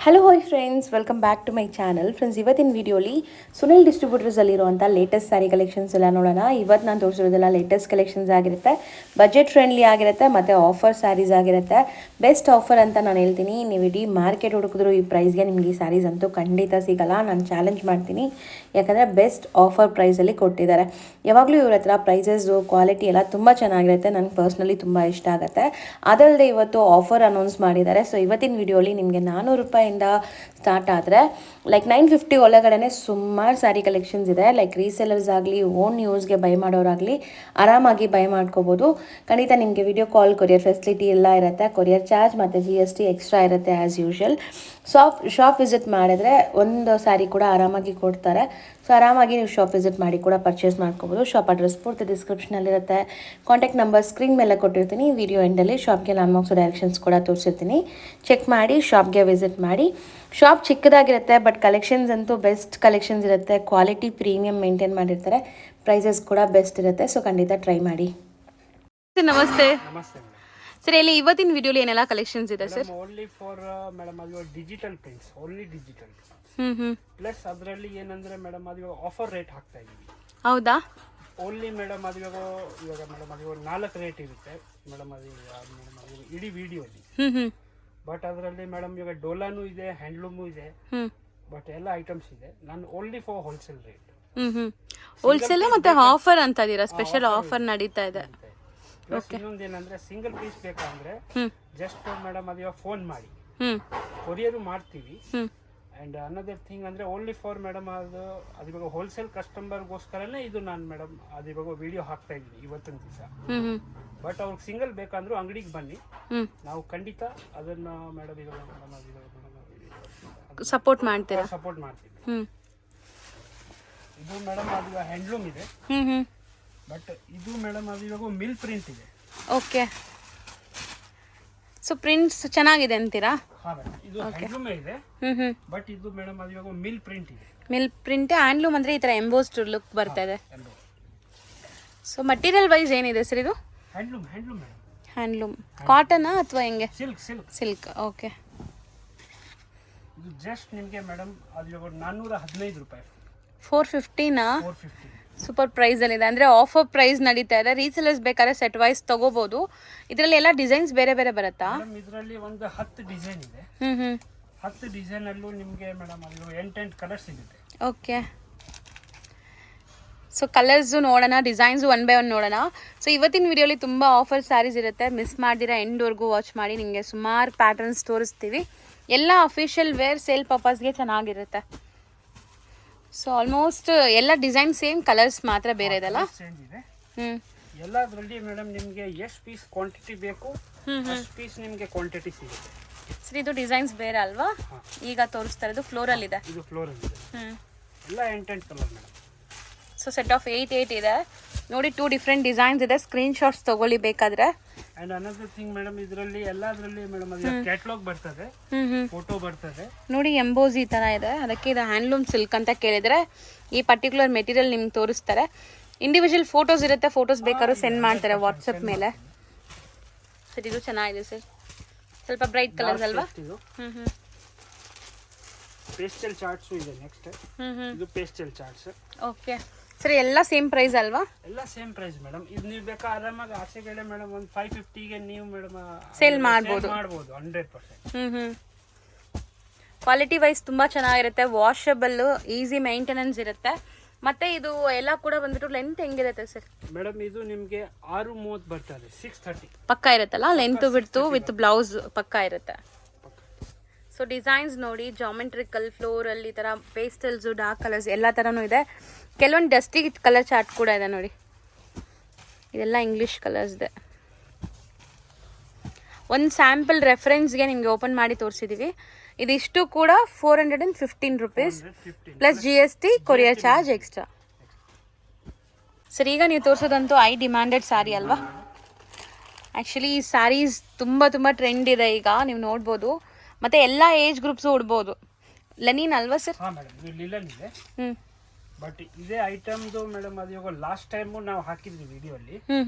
Hello hi friends, welcome back to my channel. Friends, ಇವತ್ತಿನ ವಿಡಿಯೋಲಿ ಸುನಿಲ್ ಡಿಸ್ಟ್ರಿಬ್ಯೂಟರ್ಸಲ್ಲಿರುವಂಥ ಲೇಟೆಸ್ಟ್ ಸ್ಯಾರಿ ಕಲೆಕ್ಷನ್ಸ್ ಎಲ್ಲ ನೋಡೋಣ. ಇವತ್ತು ನಾನು ತೋರಿಸಿರೋದೆಲ್ಲ ಲೇಟೆಸ್ಟ್ ಕಲೆಕ್ಷನ್ಸ್ ಆಗಿರುತ್ತೆ, ಬಜೆಟ್ ಫ್ರೆಂಡ್ಲಿ ಆಗಿರುತ್ತೆ ಮತ್ತು ಆಫರ್ ಸ್ಯಾರೀಸ್ ಆಗಿರುತ್ತೆ. ಬೆಸ್ಟ್ ಆಫರ್ ಅಂತ ನಾನು ಹೇಳ್ತೀನಿ. ನೀವು ಇಡೀ ಮಾರ್ಕೆಟ್ ಹುಡುಕಿದ್ರು ಈ ಪ್ರೈಸ್ಗೆ ನಿಮಗೆ ಈ ಸ್ಯಾರೀಸ್ ಅಂತೂ ಖಂಡಿತ ಸಿಗಲ್ಲ. ನಾನು ಚಾಲೆಂಜ್ ಮಾಡ್ತೀನಿ, ಯಾಕಂದರೆ ಬೆಸ್ಟ್ ಆಫರ್ ಪ್ರೈಸಲ್ಲಿ ಕೊಟ್ಟಿದ್ದಾರೆ. ಯಾವಾಗಲೂ ಇವ್ರ ಹತ್ರ ಪ್ರೈಸಸ್ಸು ಕ್ವಾಲಿಟಿ ಎಲ್ಲ ತುಂಬ ಚೆನ್ನಾಗಿರುತ್ತೆ. ನನಗೆ ಪರ್ಸ್ನಲಿ ತುಂಬ ಇಷ್ಟ ಆಗುತ್ತೆ. ಅದಲ್ಲದೆ ಇವತ್ತು ಆಫರ್ ಅನೌನ್ಸ್ ಮಾಡಿದ್ದಾರೆ. ಸೊ ಇವತ್ತಿನ ವಿಡಿಯೋಲಿ ನಿಮಗೆ 400 ರೂಪಾಯಿಂದ ಸ್ಟಾರ್ಟ್ ಆದರೆ ಲೈಕ್ 950 ಒಳಗಡೆ ಸುಮಾರು ಸ್ಯಾರಿ ಕಲೆಕ್ಷನ್ಸ್ ಇದೆ. ಲೈಕ್ ರೀಸೆಲರ್ಸ್ ಆಗಲಿ, ಓನ್ ಯೂಸ್ಗೆ ಬೈ ಮಾಡೋರಾಗಲಿ ಆರಾಮಾಗಿ ಬೈ ಮಾಡ್ಕೋಬೋದು. ಖಂಡಿತ ನಿಮಗೆ ವಿಡಿಯೋ ಕಾಲ್, ಕೊರಿಯರ್ ಫೆಸಿಲಿಟಿ ಎಲ್ಲ ಇರುತ್ತೆ. ಕೊರಿಯರ್ ಚಾರ್ಜ್ ಮತ್ತು GST ಎಕ್ಸ್ಟ್ರಾ ಇರುತ್ತೆ ಆ್ಯಸ್ ಯೂಶುವಲ್. ಶಾಪ್ ವಿಸಿಟ್ ಮಾಡಿದ್ರೆ ಒಂದು ಸ್ಯಾರಿ ಕೂಡ ಆರಾಮಾಗಿ ಕೊಡ್ತಾರೆ. ಸೊ ಆರಾಮಾಗಿ ನೀವು ಶಾಪ್ ವಿಸಿಟ್ ಮಾಡಿ ಕೂಡ ಪರ್ಚೇಸ್ ಮಾಡ್ಕೋಬೋದು. ಶಾಪ್ ಅಡ್ರೆಸ್ ಪೂರ್ತಿ ಡಿಸ್ಕ್ರಿಪ್ಷನಲ್ಲಿರುತ್ತೆ. ಕಾಂಟ್ಯಾಕ್ಟ್ ನಂಬರ್ ಸ್ಕ್ರೀನ್ ಮೇಲೆ ಕೊಟ್ಟಿರ್ತೀನಿ. ವಿಡಿಯೋ ಎಂಡಲ್ಲಿ ಶಾಪ್ಗೆ ಲ್ಯಾಂಡ್ಮಾರ್ಕ್ಸ್ ಡೈರೆಕ್ಷನ್ಸ್ ಕೂಡ ತೋರಿಸಿರ್ತೀನಿ. ಚೆಕ್ ಮಾಡಿ ಶಾಪ್ಗೆ ವಿಸಿಟ್ ಮಾಡಿ. ಶಾಪ್ ಚಿಕ್ಕದಾಗಿರುತ್ತೆ, ಬಟ್ ಕಲೆಕ್ಷನ್ಸ್ ಅಂತೂ ಬೆಸ್ಟ್ ಕಲೆಕ್ಷನ್ಸ್ ಇರುತ್ತೆ. ಕ್ವಾಲಿಟಿ ಪ್ರೀಮಿಯಂ ಮೇಂಟೈನ್ ಮಾಡಿರ್ತಾರೆ. ಪ್ರೈಸಸ್ ಕೂಡ ಬೆಸ್ಟ್ ಇರುತ್ತೆ. ಸೊ ಖಂಡಿತ ಟ್ರೈ ಮಾಡಿ. ನಮಸ್ತೆ ನಮಸ್ತೆ ಸರ್. ಇಲ್ಲಿ ಇವತ್ತಿನ ವಿಡಿಯೋಲಿ ಏನೆಲ್ಲ ಕಲೆಕ್ಷನ್ಸ್ ಇದೆ ಸರ್? ಓನ್ಲಿ ಫಾರ್ ಮೇಡಮ್ ಅದು digital prints, only digital plus ಅದರಲ್ಲಿ ಏನಂದ್ರೆ ಮೇಡಮ್ ಅದು ಆಫರ್ ರೇಟ್ ಹಾಕ್ತಾ ಇದೀವಿ. ಹೌದಾ? ಓನ್ಲಿ ಮೇಡಮ್ ಅದು ಇವಾಗ ಮೇಡಮ್ ಅದು 4 ರೇಟ್ ಇರುತ್ತೆ ಮೇಡಮ್. ಅದು ಇಡೀ ವಿಡಿಯೋಲಿ. ಬಟ್ ಅದರಲ್ಲಿ ಮೇಡಮ್ ಇವಾಗ ಡೋಲಾನು ಇದೆ, ಹ್ಯಾಂಡ್ಲೂಮು ಇದೆ, ಬಟ್ ಎಲ್ಲ ಐಟಮ್ಸ್ ಇದೆ. ನಾನು only for wholesale rate. Wholesale ಮತ್ತೆ ಆಫರ್ ಅಂತ ಇದೀರಾ? ಸ್ಪೆಷಲ್ ಆಫರ್ ನಡೀತಾ ಇದೆ. ಪ್ಲಸ್ ಇನ್ನೊಂದೇನಂದ್ರೆ ಸಿಂಗಲ್ ಪೀಸ್ ಬೇಕಂದ್ರೆ ಜಸ್ಟ್ ಮೇಡಮ್ ಅದು ಫೋನ್ ಮಾಡಿ ಕೊರಿಯರ್ ಮಾಡ್ತೀವಿ. ಅಂಡ್ ಅನದರ್ ಥಿಂಗ್ ಅಂದ್ರೆ ಓನ್ಲಿ ಫಾರ್ ಮೇಡಮ್ ಅದು ಇವಾಗ ಹೋಲ್ಸೇಲ್ ಕಸ್ಟಮರ್ಗೋಸ್ಕರನೇ ಇದು ನಾನು ಮೇಡಮ್ ಅದು ಇವಾಗ ವಿಡಿಯೋ ಹಾಕ್ತಾ ಇದ್ದೀನಿ ಇವತ್ತಿನ ದಿವಸ. ಬಟ್ ಅವ್ರಿಗೆ ಸಿಂಗಲ್ ಬೇಕಂದ್ರೂ ಅಂಗಡಿಗೆ ಬನ್ನಿ, ನಾವು ಖಂಡಿತ ಅದನ್ನ ಮೇಡಮ್ ಈಗ ಸಪೋರ್ಟ್ ಮಾಡ್ತೀವಿ. ಇದು ಮೇಡಮ್ ಅದು ಹ್ಯಾಂಡ್ಲೂಮ್ ಇದೆ, ಬಟ್ ಇದು ಮೇಡಮ್ ಅದು ಇವಾಗ ಮಿಲ್ ಪ್ರಿಂಟ್ ಇದೆ. ಓಕೆ. ಸೊ ಪ್ರಿಂಟ್ಸ್ ಚೆನ್ನಾಗಿದೆ ಅಂತೀರಾ? ಹಾ ಮೇಡಮ್, ಇದು ಹ್ಯಾಂಡ್ಲೂಮ್ ಇದೆ, ಬಟ್ ಇದು ಮೇಡಮ್ ಅದು ಇವಾಗ ಮಿಲ್ ಪ್ರಿಂಟ್ ಇದೆ. ಮಿಲ್ ಪ್ರಿಂಟ್ ಹ್ಯಾಂಡ್ಲೂಮ್ ಅಂದ್ರೆ ಈ ತರ ಎಂಬೋಸ್ಡ್ ಲುಕ್ ಬರ್ತಾ ಇದೆ. ಸೊ ಮಟೀರಿಯಲ್ ವೈಸ್ ಏನಿದೆ ಸರ್ ಇದು? Handloom madam. ಹ್ಯಾಂಡ್ಲೂಮ್ ಕಾಟನ್ ಅಥವಾ ಹೆಂಗೆ? ಸಿಲ್ಕ್. ಓಕೆ. ಇದು ಜಸ್ಟ್ ನಿಮಗೆ ಮೇಡಮ್ ಅದು ಇವಾಗ 415 ರೂಪಾಯಿ. 450ನಾ? 450 ಸೂಪರ್ ಪ್ರೈಸ್ ಅಲ್ಲಿ ಇದೆ. ಅಂದ್ರೆ ಆಫರ್ ಪ್ರೈಸ್ ನಡೀತಾ ಇದೆ. ರೀಸೇಲರ್ಸ್ ಬೇಕಾದ್ರೆ ಸೆಟ್ ವೈಸ್ ತಗೋಬಹುದು. ಇದರಲ್ಲಿ ಎಲ್ಲ ಡಿಸೈನ್ಸ್ ಬೇರೆ ಬೇರೆ ಬರುತ್ತಾ? ಇದರಲ್ಲಿ ಒಂದು 10 ಡಿಸೈನ್ ಇದೆ. 10 ಡಿಸೈನ್ ಅಲ್ಲೂ ನಿಮಗೆ ಮೇಡಮ್ ಅದು 8 ಕಲರ್ಸ್ ಸಿಗುತ್ತೆ. ಓಕೆ. ಸೊ ಕಲರ್ಸು ನೋಡೋಣ, ಡಿಸೈನ್ಸು ಒನ್ ಬೈ ಒನ್ ನೋಡೋಣ. ಸೊ ಇವತ್ತಿನ ವಿಡಿಯೋಲಿ ತುಂಬ ಆಫರ್ ಸ್ಯಾರೀಸ್ ಇರುತ್ತೆ. ಮಿಸ್ ಮಾಡ್ದಿರಾ ಎಂಡ್ವರೆಗೂ ವಾಚ್ ಮಾಡಿ. ನಿಮಗೆ ಸುಮಾರು ಪ್ಯಾಟರ್ನ್ಸ್ ತೋರಿಸ್ತೀವಿ. ಎಲ್ಲ ಅಫಿಷಿಯಲ್ ವೇರ್ ಸೇಲ್ ಪರ್ಪಸ್ಗೆ ಚೆನ್ನಾಗಿರುತ್ತೆ. ಸೊ ಆಲ್ಮೋಸ್ಟ್ ಎಲ್ಲ ಡಿಸೈನ್ ಸೇಮ್, ಕಲರ್ಸ್ ಮಾತ್ರ ಬೇರೆ ಇದೆಲ್ಲ. ಚೇಂಜ್ ಇದೆ. ಎಲ್ಲದರಲ್ಲಿ ಮೇಡಮ್ ನಿಮಗೆ ಎಷ್ಟು ಪೀಸ್ ಕ್ವಾಂಟಿಟಿ ಬೇಕು ಅಷ್ಟು ಪೀಸ್ ನಿಮಗೆ ಕ್ವಾಂಟಿಟಿ ಸಿಗುತ್ತೆ. ಸರ್ ಇದು ಡಿಸೈನ್ಸ್ ಬೇರೆ ಅಲ್ವಾ? ಈಗ ತೋರಿಸ್ತಾ ಇರೋದು ಫ್ಲೋರಲ್ ಇದೆ. ಇದು ಫ್ಲೋರಲ್ ಇದೆ. ಎಲ್ಲ 8 colour madam. So set of 8 ಇದೆ ನೋಡಿ. 2 ಡಿಫ್ರೆಂಟ್ ಡಿಸೈನ್ಸ್ ಇದೆ. ಸ್ಕ್ರೀನ್ ಶಾಟ್ಸ್ ತಗೊಳ್ಳಿ ಬೇಕಾದ್ರೆ. ಅಂಡ್ ಅನದರ್ ಥಿಂಗ್ ಮೇಡಮ್, ಇದರಲ್ಲಿ ಎಲ್ಲದರಲ್ಲಿ ಮೇಡಮ್ ಅದು ಕ್ಯಾಟಲಾಗ್ ಬರ್ತದೆ, ಫೋಟೋ ಬರ್ತದೆ ನೋಡಿ. ಎಂಬೋಸ್ ಈ ತರ ಇದೆ. ಅದಕ್ಕೆ ಇದು ಹ್ಯಾಂಡ್ಲೂಮ್ ಸಿಲ್ಕ್ ಅಂತ ಕೇಳಿದ್ರೆ ಈ ಪರ್ಟಿಕ್ಯುಲರ್ ಮೆಟೀರಿಯಲ್ ನಿಮ್ಗೆ ತೋರಿಸ್ತಾರೆ. ಇಂಡಿವಿಜುವಲ್ ಫೋಟೋಸ್ ಇರುತ್ತೆ. ಫೋಟೋಸ್ ಬೇಕಾದ್ರೂ ಸೆಂಡ್ ಮಾಡ್ತಾರೆ ವಾಟ್ಸಪ್ ಮೇಲೆ. ಸರ್ ಇದು ಚೆನ್ನಾಗಿದೆ ಸರ್, ಸ್ವಲ್ಪ ಬ್ರೈಟ್ ಕಲರ್ಸ್ ಅಲ್ವಾ? ಪೇಸ್ಟಲ್ ಚಾರ್ಟ್ಸ್ ಇದೆ. ನೆಕ್ಸ್ಟ್ ಇದು ಪೇಸ್ಟಲ್ ಚಾರ್ಟ್ಸ್. ಓಕೆ ಸರ್, ಎಲ್ಲ ಸೇಮ್ ಪ್ರೈಸ್ ಅಲ್ವಾ? ಎಲ್ಲ ಸೇಮ್ ಪ್ರೈಸ್ ಮೇಡಮ್. ಇದು ನೀವು ಬೇಕಾ ಆರಾಮಾಗಿ ಆಚೆಗಡೆ ಮೇಡಮ್ ಒಂದು 550ಗೆ ನೀವು ಮೇಡಮ್ ಸೇಲ್ ಮಾಡ್ಬೋದು 100%. ಕ್ವಾಲಿಟಿ ವೈಸ್ ತುಂಬಾ ಚೆನ್ನಾಗಿರುತ್ತೆ. ವಾಷಬಲ್, ಈಸಿ ಮೇಂಟೆನೆನ್ಸ್ ಇರುತ್ತೆ. ಮತ್ತೆ ಇದು ಎಲ್ಲ ಕೂಡ ಬಂದ್ಬಿಟ್ಟು ಲೆಂತ್ ಹೆಂಗಿರುತ್ತೆ ಸರ್? ಮೇಡಮ್ ಇದು ನಿಮಗೆ 630 ಬರ್ತದೆ, 630 ಪಕ್ಕ ಇರುತ್ತಲ್ಲ. ಲೆಂತ್ ಬಿಡ್ತು ವಿತ್ ಬ್ಲೌಸ್ ಪಕ್ಕ ಇರುತ್ತೆ. ಸೊ ಡಿಸೈನ್ಸ್ ನೋಡಿ, ಜಾಮೆಟ್ರಿಕಲ್, ಫ್ಲೋರಲ್, ಈ ಥರ ಪೇಸ್ಟಲ್ಸು, ಡಾರ್ಕ್ ಕಲರ್ಸ್ ಎಲ್ಲ ಥರನೂ ಇದೆ. ಕೆಲವೊಂದು ಡಸ್ಟಿ ಕಲರ್ ಚಾರ್ಟ್ ಕೂಡ ಇದೆ ನೋಡಿ. ಇದೆಲ್ಲ ಇಂಗ್ಲೀಷ್ ಕಲರ್ಸ್ ಇದೆ. ಒಂದು ಸ್ಯಾಂಪಲ್ ರೆಫರೆನ್ಸ್ಗೆ ನಿಮಗೆ ಓಪನ್ ಮಾಡಿ ತೋರಿಸಿದ್ದೀವಿ. ಇದಿಷ್ಟು ಕೂಡ 415 rupees plus GST, courier charge extra. Sir ಈಗ ನೀವು ತೋರಿಸೋದಂತೂ ಡಿಮ್ಯಾಂಡೆಡ್ ಸ್ಯಾರಿ ಅಲ್ವಾ? ಆ್ಯಕ್ಚುಲಿ ಈ ಸ್ಯಾರೀಸ್ ತುಂಬ ಟ್ರೆಂಡ್ ಇದೆ ಈಗ, ನೀವು ನೋಡ್ಬೋದು. ಮತ್ತು ಎಲ್ಲ ಏಜ್ ಗ್ರೂಪ್ಸು ಉಡ್ಬೋದು. ಲೆನಿನ್ ಅಲ್ವಾ ಸರ್? ಹಾಂ ಮೇಡಮ್, ಇದು ಲಿಲನ್ ಇದೆ. ಬಟ್ ಇದೇ ಐಟಮ್ದು ಮೇಡಮ್ ಅದು ಇವಾಗ ಲಾಸ್ಟ್ ಟೈಮು ನಾವು ಹಾಕಿದ್ವಿ ವಿಡಿಯೋಲಿ.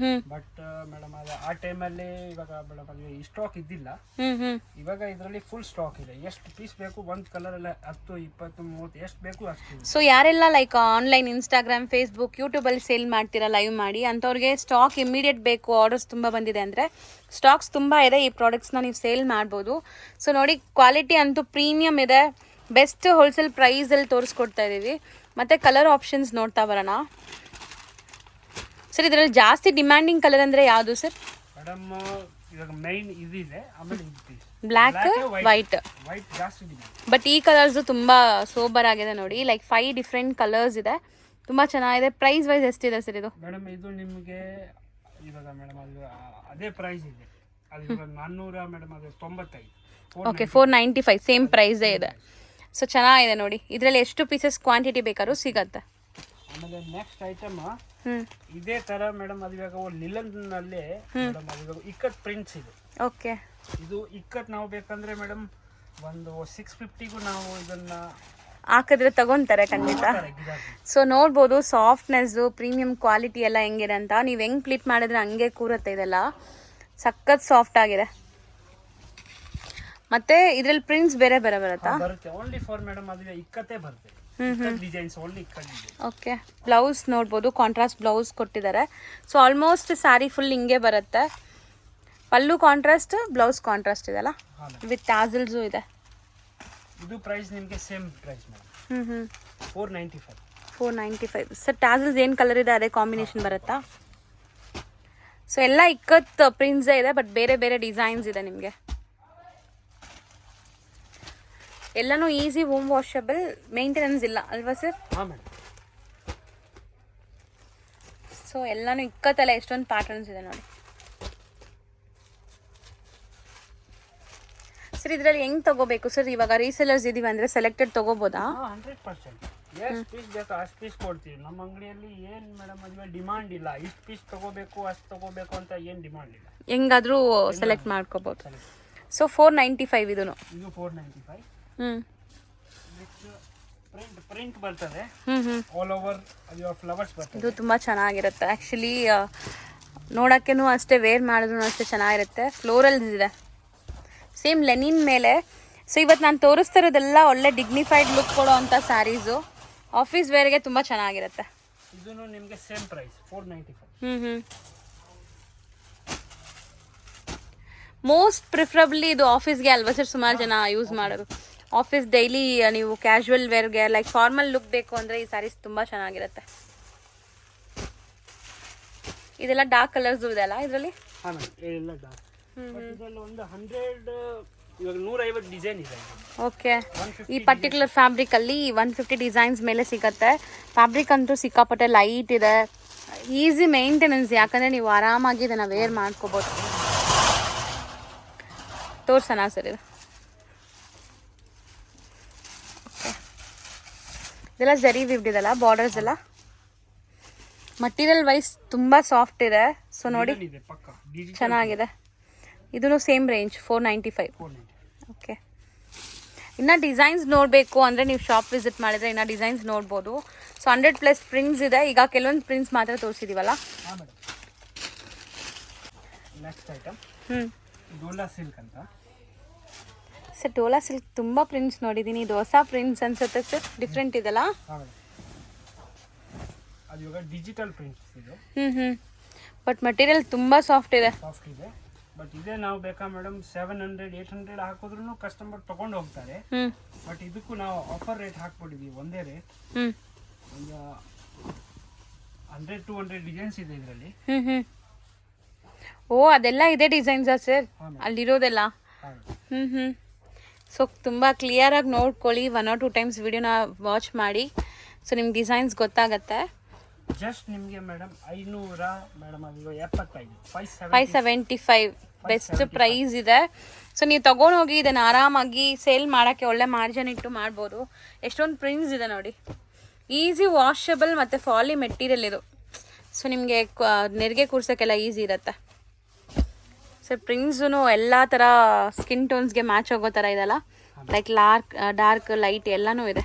ಬಟ್ ಮೇಡಮ್ ಅದು ಆ ಟೈಮಲ್ಲಿ ಇವಾಗ ಮೇಡಮ್ ಅದು ಈ ಸ್ಟಾಕ್ ಇದ್ದಿಲ್ಲ. ಇವಾಗ ಇದರಲ್ಲಿ ಫುಲ್ ಸ್ಟಾಕ್ ಇದೆ. ಎಷ್ಟು ಪೀಸ್ ಬೇಕು ಒಂದು ಕಲರ್ ಎಲ್ಲ 10, 20, 30 ಎಷ್ಟು ಬೇಕು ಅಷ್ಟು. ಸೊ ಯಾರೆಲ್ಲ ಲೈಕ್ ಆನ್ಲೈನ್ ಇನ್ಸ್ಟಾಗ್ರಾಮ್, ಫೇಸ್ಬುಕ್, ಯೂಟ್ಯೂಬಲ್ಲಿ ಸೇಲ್ ಮಾಡ್ತೀರಾ ಲೈವ್ ಮಾಡಿ, ಅಂಥವ್ರಿಗೆ ಸ್ಟಾಕ್ ಇಮಿಡಿಯೇಟ್ ಬೇಕು, ಆರ್ಡರ್ಸ್ ತುಂಬ ಬಂದಿದೆ ಅಂದರೆ ಸ್ಟಾಕ್ಸ್ ತುಂಬ ಇದೆ, ಈ ಪ್ರಾಡಕ್ಟ್ಸ್ನ ನೀವು ಸೇಲ್ ಮಾಡ್ಬೋದು. ಸೊ ನೋಡಿ, ಕ್ವಾಲಿಟಿ ಅಂತೂ ಪ್ರೀಮಿಯಮ್ ಇದೆ, ಬೆಸ್ಟ್ ಹೋಲ್ಸೇಲ್ ಪ್ರೈಸಲ್ಲಿ ತೋರಿಸ್ಕೊಡ್ತಾ ಇದ್ದೀವಿ. ಮತ್ತು ಕಲರ್ ಆಪ್ಷನ್ಸ್ ನೋಡ್ತಾ ಬರೋಣ ಸರ್. ಇದರಲ್ಲಿ ಜಾಸ್ತಿ ಡಿಮ್ಯಾಂಡಿಂಗ್ ಕಲರ್ ಅಂದರೆ ಯಾವುದು ಸರ್? ಮೇಡಮ್ ಇವಾಗ ಮೈನ್ ಇದಿದೆ, ಆಮೇಲೆ ಬ್ಲ್ಯಾಕ್, ವೈಟ್ ಜಾಸ್ತಿ ಡಿಮ್ಯಾಂಡ್. ಬಟ್ ಈ ಕಲರ್ಸು ತುಂಬ ಸೋಬರ್ ಆಗಿದೆ ನೋಡಿ, ಲೈಕ್ 5 ಡಿಫ್ರೆಂಟ್ ಕಲರ್ಸ್ ಇದೆ, ತುಂಬ ಚೆನ್ನಾಗಿದೆ. ಪ್ರೈಸ್ ವೈಸ್ ಎಷ್ಟಿದೆ ಸರ್ ಇದು? ಮೇಡಮ್ ಇದು ನಿಮಗೆ ಇವಾಗ ಮೇಡಮ್ ಅದು ಅದೇ ಪ್ರೈಸ್ ಇದೆ, ಅದು ಇವಾಗ 400 ಮೇಡಮ್ ಅದು 95. ಓಕೆ, 495 ಸೇಮ್ ಪ್ರೈಸೇ ಇದೆ. ಸೊ ಚೆನ್ನಾಗಿದೆ ನೋಡಿ, ಇದರಲ್ಲಿ ಎಷ್ಟು ಪೀಸಸ್ ಕ್ವಾಂಟಿಟಿ ಬೇಕಾದ್ರೂ ಸಿಗತ್ತೆ. ಆಮೇಲೆ ನೆಕ್ಸ್ಟ್ ಐಟಮ್ ಇದೇ ತರ ಮೇಡಮ್ ಅದು ಇವಾಗ ಲಿಲನ್ ನಲ್ಲಿ ಮೇಡಮ್ ಅದು ಇಕ್ಕತ್ ಪ್ರಿಂಟ್ಸ್ ಇದೆ. ಓಕೆ, ಇದು ಇಕ್ಕತ್ ನಾವು ಬೇಕಂದ್ರೆ ಮೇಡಮ್ ಒಂದು 650ಗೂ ನಾವು ಇದನ್ನ ಹಾಕಿದ್ರೆ ತಗೊಂತಾರೆ ಖಂಡಿತ. ಸೊ ನೋಡ್ಬೋದು ಸಾಫ್ಟ್ನೆಸ್ಸು, ಪ್ರೀಮಿಯಂ ಕ್ವಾಲಿಟಿ ಎಲ್ಲ ಹೆಂಗಿದೆ ಅಂತ. ನೀವು ಹೆಂಗೆ ಪ್ಲೀಟ್ ಮಾಡಿದ್ರೆ ಹಂಗೆ ಕೂರುತ್ತೆ, ಇದೆಲ್ಲ ಸಖತ್ ಸಾಫ್ಟ್ ಆಗಿದೆ. ಮತ್ತೆ ಇದ್ರಲ್ಲಿ ಪ್ರಿಂಟ್ಸ್ ಬೇರೆ ಬೇರೆ ಬರುತ್ತಾ? ಬರುತ್ತೆ, ಓನ್ಲಿ ಫಾರ್ ಮೇಡಮ್ ಅದು ಇಕ್ಕತ್ತೆ ಬರುತ್ತೆ, designs only ikat design. Okay, blouse ನೋಡ್ಬೋದು, ಕಾಂಟ್ರಾಸ್ಟ್ ಬ್ಲೌಸ್ ಕೊಟ್ಟಿದ್ದಾರೆ. ಸೊ ಆಲ್ಮೋಸ್ಟ್ ಸ್ಯಾರಿ ಫುಲ್ ಹಿಂಗೆ ಬರುತ್ತೆ. ಪಲ್ಲು ಕಾಂಟ್ರಾಸ್ಟ್, ಬ್ಲೌಸ್ ಕಾಂಟ್ರಾಸ್ಟ್ ಇದೆಲ್ಲ, ವಿತ್ ಟ್ಯಾಸಲ್ಸು ಇದೆ. ಇದು ಪ್ರೈಸ್ ನಿಮಗೆ same price madam, 495. Sir tassels ಏನು ಕಲರ್ ಇದೆ ಅದೇ ಕಾಂಬಿನೇಷನ್ ಬರುತ್ತಾ? ಸೊ ಎಲ್ಲ ಇಕ್ಕತ್ ಪ್ರಿಂಟ್ಸೇ ಇದೆ, ಬಟ್ ಬೇರೆ ಬೇರೆ ಡಿಸೈನ್ಸ್ ಇದೆ ನಿಮಗೆ. ಎಲ್ಲನೂ ಈಸಿ, ಹೋಮ್ ವಾಷಬಲ್, ಮೇಂಟೆನೆನ್ಸ್ ಇಲ್ಲ ಅಲ್ವಾ ಸರ್? ಹಾಂ ಮೇಡಮ್. ಸೊ ಎಲ್ಲನೂ ಇಕ್ಕತ್ತಲ್ಲ, ಎಷ್ಟೊಂದು ಪ್ಯಾಟರ್ನ್ಸ್ ಇದೆ ನೋಡಿ ಸರ್. ಇದರಲ್ಲಿ ಹೆಂಗೆ ತಗೋಬೇಕು ಸರ್? ಇವಾಗ ರೀಸೆಲರ್ಸ್ ಇದೀವಿ ಅಂದರೆ ಸೆಲೆಕ್ಟೆಡ್ ತಗೋಬೋದಾ? 100%. ಎಷ್ಟು ಪೀಸ್ ಬೇಕು ಅಷ್ಟು ಪೀಸ್ ಕೊಡ್ತೀವಿ. ನಮ್ಮ ಅಂಗಡಿಯಲ್ಲಿ ಏನು ಮೇಡಮ್ ಮದುವೆ ಡಿಮಾಂಡ್ ಇಲ್ಲ, ಇಷ್ಟು ಪೀಸ್ ತಗೋಬೇಕು ಅಷ್ಟು ತಗೋಬೇಕು ಅಂತ ಏನು ಡಿಮಾಂಡ್ ಇಲ್ಲ, ಹೆಂಗಾದರೂ ಸೆಲೆಕ್ಟ್ ಮಾಡ್ಕೋಬೋದು. ಸೊ 495 ಇದು 495. ಪ್ರಿಂಟ್ ಬರ್ತದೆ ಆಲ್ ಓವರ್, ಅದು ಫ್ಲವರ್ಸ್ ಬರ್ತದೆ. ಇದು ತುಂಬ ಚೆನ್ನಾಗಿರುತ್ತೆ ಆ್ಯಕ್ಚುಲಿ, ನೋಡೋಕ್ಕೂ ಅಷ್ಟೇ, ವೇರ್ ಮಾಡಿದ್ರು ಅಷ್ಟೇ ಚೆನ್ನಾಗಿರುತ್ತೆ. ಫ್ಲೋರಲ್ಸ್ ಇದೆ ಸೇಮ್ ಲೆನಿನ್ ಮೇಲೆ. ಸೊ ಇವತ್ತು ನಾನು ತೋರಿಸ್ತಾ ಇರೋದೆಲ್ಲ ಒಳ್ಳೆ ಡಿಗ್ನಿಫೈಡ್ ಲುಕ್ ಕೊಡೋ ಅಂಥ ಸ್ಯಾರೀಸು, ಆಫೀಸ್ ವೇರ್ಗೆ ತುಂಬ ಚೆನ್ನಾಗಿರುತ್ತೆ. ಇದೂ ನಿಮಗೆ ಸೇಮ್ ಪ್ರೈಸ್ 495. ಮೋಸ್ಟ್ ಪ್ರಿಫರಬ್ಲಿ ಇದು ಆಫೀಸ್ಗೆ ಅಲ್ವಾ ಸರ್ ಸುಮಾರು ಜನ ಯೂಸ್ ಮಾಡೋದು? ಆಫೀಸ್ ಡೈಲಿ ನೀವು ಕ್ಯಾಶುವಲ್ ವೇರ್ಗೆ, ಲೈಕ್ ಫಾರ್ಮಲ್ ಲುಕ್ ಬೇಕು ಅಂದರೆ ಈ ಸ್ಯಾರೀಸ್ ತುಂಬ ಚೆನ್ನಾಗಿರುತ್ತೆ. ಇದೆಲ್ಲ ಡಾರ್ಕ್ ಕಲರ್ಸು ಇದೆಲ್ಲ ಇದರಲ್ಲಿ? ಹಾಂ ಮೇಡಮ್, ಎಲ್ಲ ಡಾರ್ಕ್. ಇದರಲ್ಲಿ ಒಂದು 100, ಇವಾಗ 150 ಡಿಸೈನ್ ಇದೆ. ಓಕೆ, ಈ ಪರ್ಟಿಕ್ಯುಲರ್ ಫ್ಯಾಬ್ರಿಕಲ್ಲಿ 150 ಡಿಸೈನ್ಸ್ ಮೇಲೆ ಸಿಗುತ್ತೆ. ಫ್ಯಾಬ್ರಿಕ್ ಅಂತೂ ಸಿಕ್ಕಾಪಟ್ಟೆ ಲೈಟ್ ಇದೆ, ಈಸಿ ಮೇಂಟೆನೆನ್ಸ್, ಯಾಕಂದರೆ ನೀವು ಆರಾಮಾಗಿ ಇದನ್ನು ವೇರ್ ಮಾಡ್ಕೋಬೋದು. ತೋರ್ಸೋಣ ಸರ್ ಇದು? ಇದೆಲ್ಲ ಜರಿ ವಿವ್ಡ್ ಇದೆಲ್ಲ, ಬಾರ್ಡರ್ಸ್ ಎಲ್ಲ ಮಟೀರಿಯಲ್ ವೈಸ್ ತುಂಬ ಸಾಫ್ಟ್ ಇದೆ. ಸೊ ನೋಡಿ ಚೆನ್ನಾಗಿದೆ. ಇದೂ ಸೇಮ್ ರೇಂಜ್ 495. ಓಕೆ, ಇನ್ನು ಡಿಸೈನ್ಸ್ ನೋಡಬೇಕು ಅಂದರೆ ನೀವು ಶಾಪ್ ವಿಸಿಟ್ ಮಾಡಿದರೆ ಇನ್ನು ಡಿಸೈನ್ಸ್ ನೋಡ್ಬೋದು. ಸೊ 100+ ಪ್ರಿಂಟ್ಸ್ ಇದೆ. ಈಗ ಕೆಲವೊಂದು ಪ್ರಿಂಟ್ಸ್ ಮಾತ್ರ ತೋರಿಸಿದ್ದೀವಲ್ಲ. ನೆಕ್ಸ್ಟ್ ಐಟಮ್ ಡೋಲಾ ಸಿಲ್ಕ್ ಅಂತ ಸರ್. ಡೋಲಾ ಸಿಲ್ಕ್ ತುಂಬ ಪ್ರಿಂಟ್ಸ್ ನೋಡಿದ್ದೀನಿ, ಇದು ಹೊಸ ಪ್ರಿಂಟ್ಸ್ ಅನ್ಸುತ್ತೆ ಸರ್, ಡಿಫ್ರೆಂಟ್ ಇದೆಲ್ಲ. ಅದು ಇವಾಗ ಡಿಜಿಟಲ್ ಪ್ರಿಂಟ್ಸ್ ಇದು. ಬಟ್ ಮಟೀರಿಯಲ್ ತುಂಬ ಸಾಫ್ಟ್ ಇದೆ. ಬಟ್ ಇದೇ ನಾವು ಬೇಕಾ ಮೇಡಮ್ 700, 800 ಹಾಕಿದ್ರು ಕಸ್ಟಮರ್ ತಗೊಂಡು ಹೋಗ್ತಾರೆ. ಬಟ್ ಇದಕ್ಕೂ ನಾವು ಆಫರ್ ರೇಟ್ ಹಾಕ್ಬಿಟ್ಟಿದ್ವಿ, ಒಂದೇ ರೇಟ್. ಒಂದು 100-200 ಡಿಸೈನ್ಸ್ ಇದೆ ಇದರಲ್ಲಿ. ಓ, ಅದೆಲ್ಲ ಇದೆ ಡಿಸೈನ್ಸಾ ಸರ್ ಅಲ್ಲಿರೋದೆಲ್ಲ? ಸೊ ತುಂಬ ಕ್ಲಿಯರಾಗಿ ನೋಡ್ಕೊಳ್ಳಿ, 1 or 2 ಟೈಮ್ಸ್ ವಿಡಿಯೋನ ವಾಚ್ ಮಾಡಿ. ಸೊ ನಿಮ್ಗೆ ಡಿಸೈನ್ಸ್ ಗೊತ್ತಾಗತ್ತೆ. ಜಸ್ಟ್ ನಿಮಗೆ ಮೇಡಮ್ 500 ಮೇಡಮ್, ಅದು 75, 575 ಬೆಸ್ಟ್ ಪ್ರೈಸ್ ಇದೆ. ಸೊ ನೀವು ತೊಗೊಂಡೋಗಿ ಇದನ್ನು ಆರಾಮಾಗಿ ಸೇಲ್ ಮಾಡೋಕ್ಕೆ ಒಳ್ಳೆ ಮಾರ್ಜಿನ್ ಇಟ್ಟು ಮಾಡ್ಬೋದು. ಎಷ್ಟೊಂದು ಪ್ರಿಂಟ್ಸ್ ಇದೆ ನೋಡಿ, ಈಸಿ ವಾಷಬಲ್ ಮತ್ತು ಫಾಲಿ ಮೆಟೀರಿಯಲ್ ಇದು. ಸೊ ನಿಮಗೆ ನೆರಿಗೆ ಕೂರ್ಸೋಕ್ಕೆಲ್ಲ ಈಸಿ ಇರುತ್ತೆ. ಸೊ ಪ್ರಿಂಟ್ಸೂ ಎಲ್ಲ ಥರ ಸ್ಕಿನ್ ಟೋನ್ಸ್ಗೆ ಮ್ಯಾಚ್ ಆಗೋ ಥರ ಇದೆಲ್ಲ, ಲೈಕ್ ಡಾರ್ಕ್, ಲೈಟ್ ಎಲ್ಲನೂ ಇದೆ.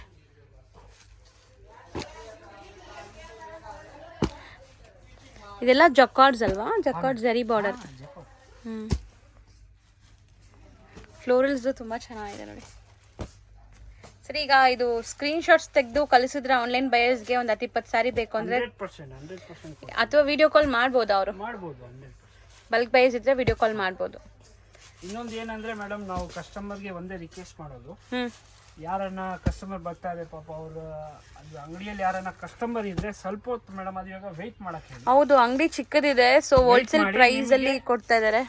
ಇದೆಲ್ಲ ಜಕಾರ್ಡ್ಸ್ ಅಲ್ವಾ? ಜಕಾರ್ಡ್ ಜರಿ ಬಾರ್ಡರ್. ಫ್ಲೋರಲ್ಸ್ ತುಂಬ ಚೆನ್ನಾಗಿದೆ ನೋಡಿ. ಸರಿ, ಈಗ ಇದು ಸ್ಕ್ರೀನ್ಶಾಟ್ಸ್ ತೆಗೆದು ಕಳಿಸಿದ್ರೆ ಆನ್ಲೈನ್ ಬಯರ್ಸ್ಗೆ ಒಂದು 10-20 ಸಾರಿ ಬೇಕು ಅಂದರೆ 100% ಅಥವಾ ವಿಡಿಯೋ ಕಾಲ್ ಮಾಡ್ಬೋದಾ ಅವರು? ಮಾಡ್ಬೋದು. 100% ಬಲ್ಕ್ ಬೈಸ್ ಇದ್ರೆ ವಿಡಿಯೋ ಕಾಲ್ ಮಾಡ್ಬೋದು. ಇನ್ನೊಂದು ಏನಂದ್ರೆ ಮೇಡಮ್, ನಾವು ಕಸ್ಟಮರ್ಗೆ ಒಂದೇ ರಿಕ್ವೆಸ್ಟ್ ಮಾಡೋದು, ಯಾರನ್ನ ಕಸ್ಟಮರ್ ಬರ್ತಾರೆ ಪಾಪ ಅವರು ಅದು ಅಂಗಡಿಯಲ್ಲಿ ಯಾರನ್ನ ಕಸ್ಟಮರ್ ಇದ್ರೆ ಸ್ವಲ್ಪ ಹೊತ್ತು ಮೇಡಮ್ ಅದು ಇವಾಗ ವೆಯ್ಟ್ ಮಾಡಕ್ಕೆ. ಹೌದು, ಅಂಗಡಿ ಚಿಕ್ಕದಿದೆ, ಸೊ ಹೋಲ್ಸೇಲ್ ಪ್ರೈಸ್ ಅಲ್ಲಿ ಕೊಡ್ತಾ ಇದ್ದಾರೆ